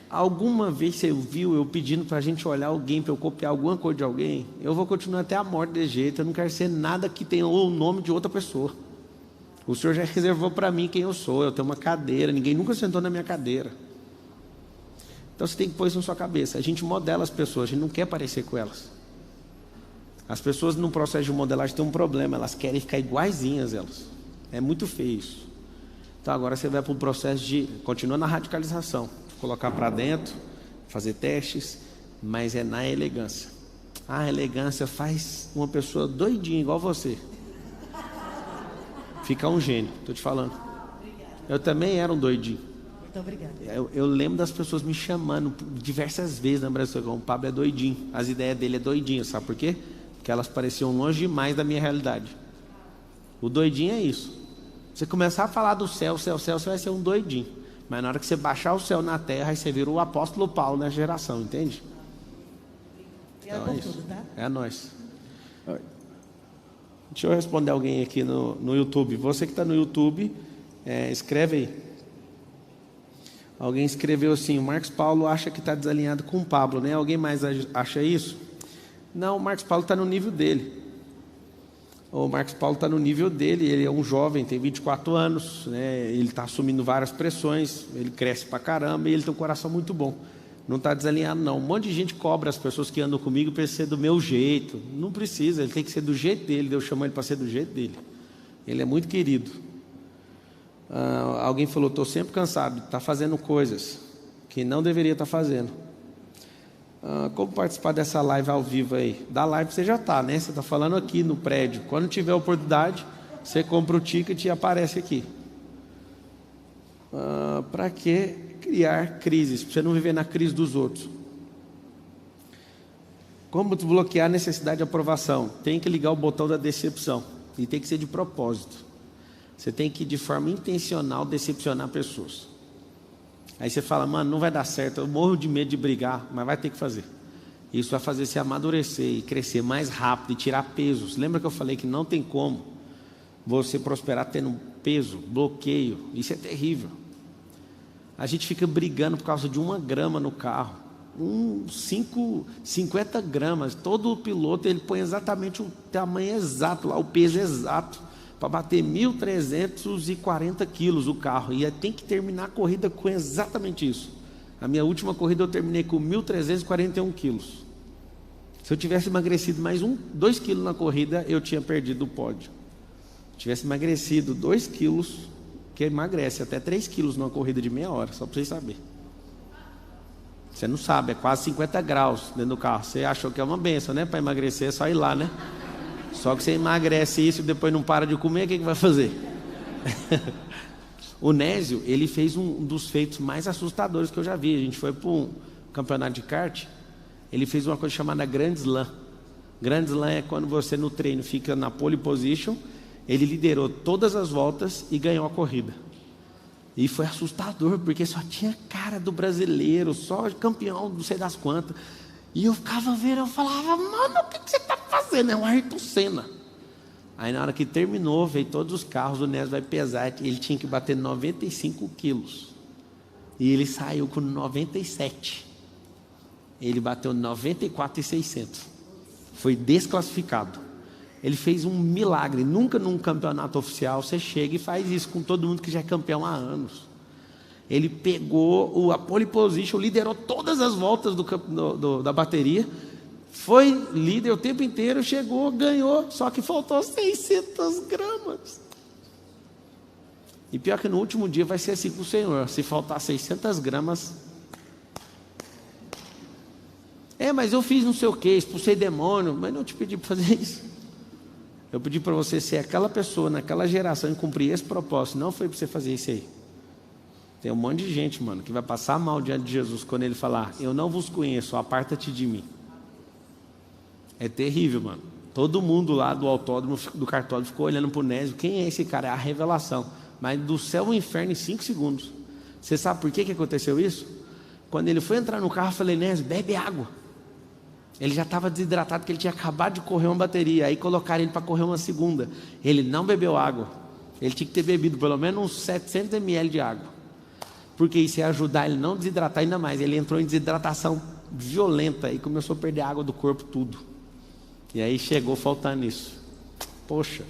alguma vez você viu eu pedindo para a gente olhar alguém, para eu copiar alguma coisa de alguém? Eu vou continuar até a morte desse jeito. Eu não quero ser nada que tenha o nome de outra pessoa. O Senhor já reservou para mim quem eu sou. Eu tenho uma cadeira, ninguém nunca sentou na minha cadeira. Então você tem que pôr isso na sua cabeça. A gente modela as pessoas, a gente não quer parecer com elas. As pessoas no processo de modelagem têm um problema, elas querem ficar iguaizinhas elas. É muito feio isso. Então agora você vai para um processo de, continua na radicalização, colocar para dentro, fazer testes, mas é na elegância. A elegância faz uma pessoa doidinha igual você ficar um gênio, estou te falando. Eu também era um doidinho. Muito obrigada. Eu lembro das pessoas me chamando diversas vezes na Brasil, o Pablo é doidinho, as ideias dele é doidinho, sabe por quê? Porque elas pareciam longe demais da minha realidade. O doidinho é isso. Você começar a falar do céu, você vai ser um doidinho. Mas na hora que você baixar o céu na terra, aí você vira o apóstolo Paulo nessa geração, entende? Então é isso. É nóis. Deixa eu responder alguém aqui no YouTube. Você que está no YouTube, escreve aí. Alguém escreveu assim, o Marcos Paulo acha que está desalinhado com o Pablo, né? Alguém mais acha isso? Não, o Marcos Paulo está no nível dele. O Marcos Paulo está no nível dele, ele é um jovem, tem 24 anos, né? Ele está assumindo várias pressões, ele cresce pra caramba e ele tem um coração muito bom. Não está desalinhado não. Um monte de gente cobra as pessoas que andam comigo para ser do meu jeito. Não precisa, ele tem que ser do jeito dele. Deus chamou ele para ser do jeito dele. Ele é muito querido. Alguém falou, estou sempre cansado, está fazendo coisas. que não deveria estar fazendo. Como participar dessa live ao vivo aí? Da live você já está, né? Você está falando aqui no prédio. Quando tiver oportunidade, você compra o ticket e aparece aqui. Para que criar crises? Para você não viver na crise dos outros. Como desbloquear a necessidade de aprovação? Tem que ligar o botão da decepção. E tem que ser de propósito. Você tem que, de forma intencional, decepcionar pessoas. Aí você fala, mano, não vai dar certo, eu morro de medo de brigar, mas vai ter que fazer. Isso vai fazer você amadurecer e crescer mais rápido e tirar pesos. Lembra que eu falei que não tem como você prosperar tendo peso, bloqueio? Isso é terrível. A gente fica brigando por causa de 1 grama no carro. 50 gramas. Todo piloto ele põe exatamente o tamanho exato lá, o peso exato, para bater 1.340 quilos o carro. E tem que terminar a corrida com exatamente isso. A minha última corrida eu terminei com 1.341 quilos. Se eu tivesse emagrecido mais 2 quilos na corrida, eu tinha perdido o pódio. Se tivesse emagrecido 2 quilos, que emagrece até 3 quilos numa corrida de meia hora, só para vocês saberem. Você não sabe, é quase 50 graus dentro do carro. Você achou que é uma benção, né? Para emagrecer é só ir lá, né? Só que você emagrece isso e depois não para de comer, o que vai fazer? O Nésio, ele fez um dos feitos mais assustadores que eu já vi. A gente foi para um campeonato de kart, ele fez uma coisa chamada Grand Slam. Grand Slam é quando você no treino fica na pole position, ele liderou todas as voltas e ganhou a corrida. E foi assustador, porque só tinha cara do brasileiro, só campeão, não sei das quantas. E eu ficava vendo, eu falava, mano, o que você está fazendo? É um Ayrton Senna. Aí na hora que terminou, veio todos os carros, o Nésio vai pesar, ele tinha que bater 95 quilos. E ele saiu com 97. Ele bateu 94,600. Foi desclassificado. Ele fez um milagre. Nunca num campeonato oficial você chega e faz isso com todo mundo que já é campeão há anos. Ele pegou a pole position, liderou todas as voltas da bateria, foi líder o tempo inteiro, chegou, ganhou, só que faltou 600 gramas. E pior que no último dia vai ser assim com o Senhor, se faltar 600 gramas... mas eu fiz não sei o que, expulsei demônio, mas não te pedi para fazer isso. Eu pedi para você ser aquela pessoa, naquela geração, e cumprir esse propósito. Não foi para você fazer isso aí. Tem um monte de gente, mano, que vai passar mal diante de Jesus quando ele falar, eu não vos conheço, aparta-te de mim. É terrível, mano. Todo mundo lá do autódromo, do cartódromo, ficou olhando para o Nésio. Quem é esse cara? É a revelação. Mas do céu ao inferno em 5 segundos. Você sabe por que aconteceu isso? Quando ele foi entrar no carro, eu falei, Nésio, bebe água. Ele já estava desidratado, porque ele tinha acabado de correr uma bateria. Aí colocaram ele para correr uma segunda. Ele não bebeu água. Ele tinha que ter bebido pelo menos uns 700 ml de água. Porque isso ia ajudar ele a não desidratar ainda mais. Ele entrou em desidratação violenta e começou a perder água do corpo, tudo. E aí chegou faltando isso. Poxa,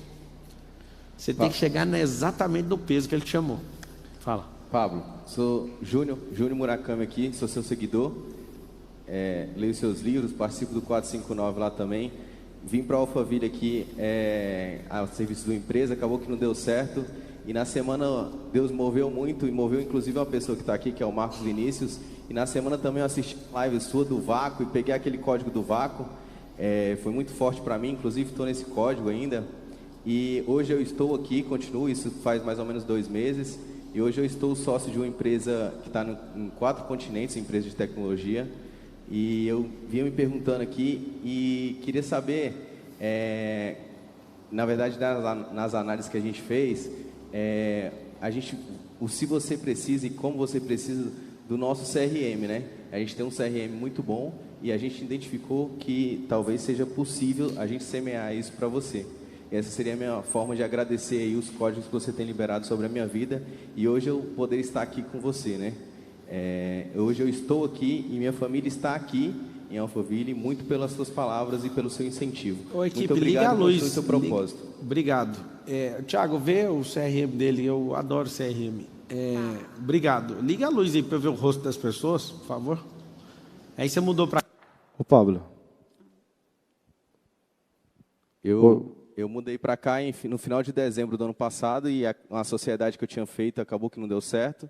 você tem que chegar exatamente no peso que ele te chamou. Fala. Pablo, sou Júnior Murakami aqui, sou seu seguidor. Leio seus livros, participo do 459 lá também. Vim para a Alphaville aqui a serviço de uma empresa, acabou que não deu certo. E na semana Deus moveu muito, e moveu inclusive uma pessoa que está aqui, que é o Marcos Vinícius. E na semana também eu assisti a live sua do vácuo e peguei aquele código do vácuo. Foi muito forte para mim, inclusive estou nesse código ainda. E hoje eu estou aqui, continuo, isso faz mais ou menos 2 meses. E hoje eu estou sócio de uma empresa que está em 4 continentes, empresa de tecnologia. E eu vinha me perguntando aqui e queria saber, na verdade, nas análises que a gente fez, se você precisa e como você precisa do nosso CRM, né? A gente tem um CRM muito bom e a gente identificou que talvez seja possível a gente semear isso para você. Essa seria a minha forma de agradecer aí os códigos que você tem liberado sobre a minha vida e hoje eu poder estar aqui com você, né? Hoje eu estou aqui e minha família está aqui em Alphaville, muito pelas suas palavras e pelo seu incentivo. Ô, equipe, muito obrigado liga a luz. pelo seu propósito. Obrigado. Tiago, vê o CRM dele, eu adoro CRM. Obrigado. Liga a luz aí para eu ver o rosto das pessoas, por favor. Aí você mudou para... Ô, Pablo. Eu mudei para cá no final de dezembro do ano passado e uma sociedade que eu tinha feito acabou que não deu certo.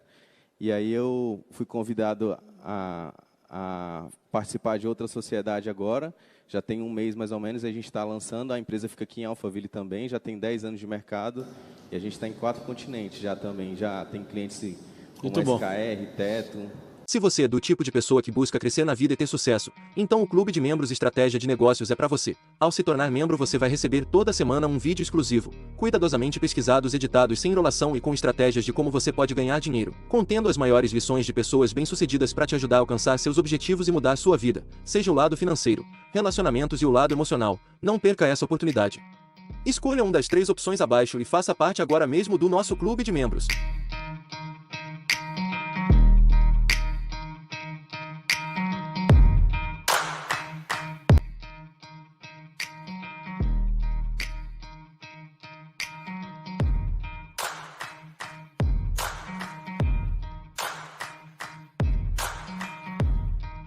E aí eu fui convidado a participar de outra sociedade agora. Já tem um mês mais ou menos, a gente está lançando. A empresa fica aqui em Alphaville também, já tem 10 anos de mercado. E a gente está em 4 continentes já também. Já tem clientes como SKR, Teto. Se você é do tipo de pessoa que busca crescer na vida e ter sucesso, então o Clube de Membros Estratégia de Negócios é para você. Ao se tornar membro, você vai receber toda semana um vídeo exclusivo, cuidadosamente pesquisados, editados sem enrolação e com estratégias de como você pode ganhar dinheiro, contendo as maiores lições de pessoas bem-sucedidas para te ajudar a alcançar seus objetivos e mudar sua vida, seja o lado financeiro, relacionamentos e o lado emocional. Não perca essa oportunidade. Escolha uma das 3 opções abaixo e faça parte agora mesmo do nosso Clube de Membros.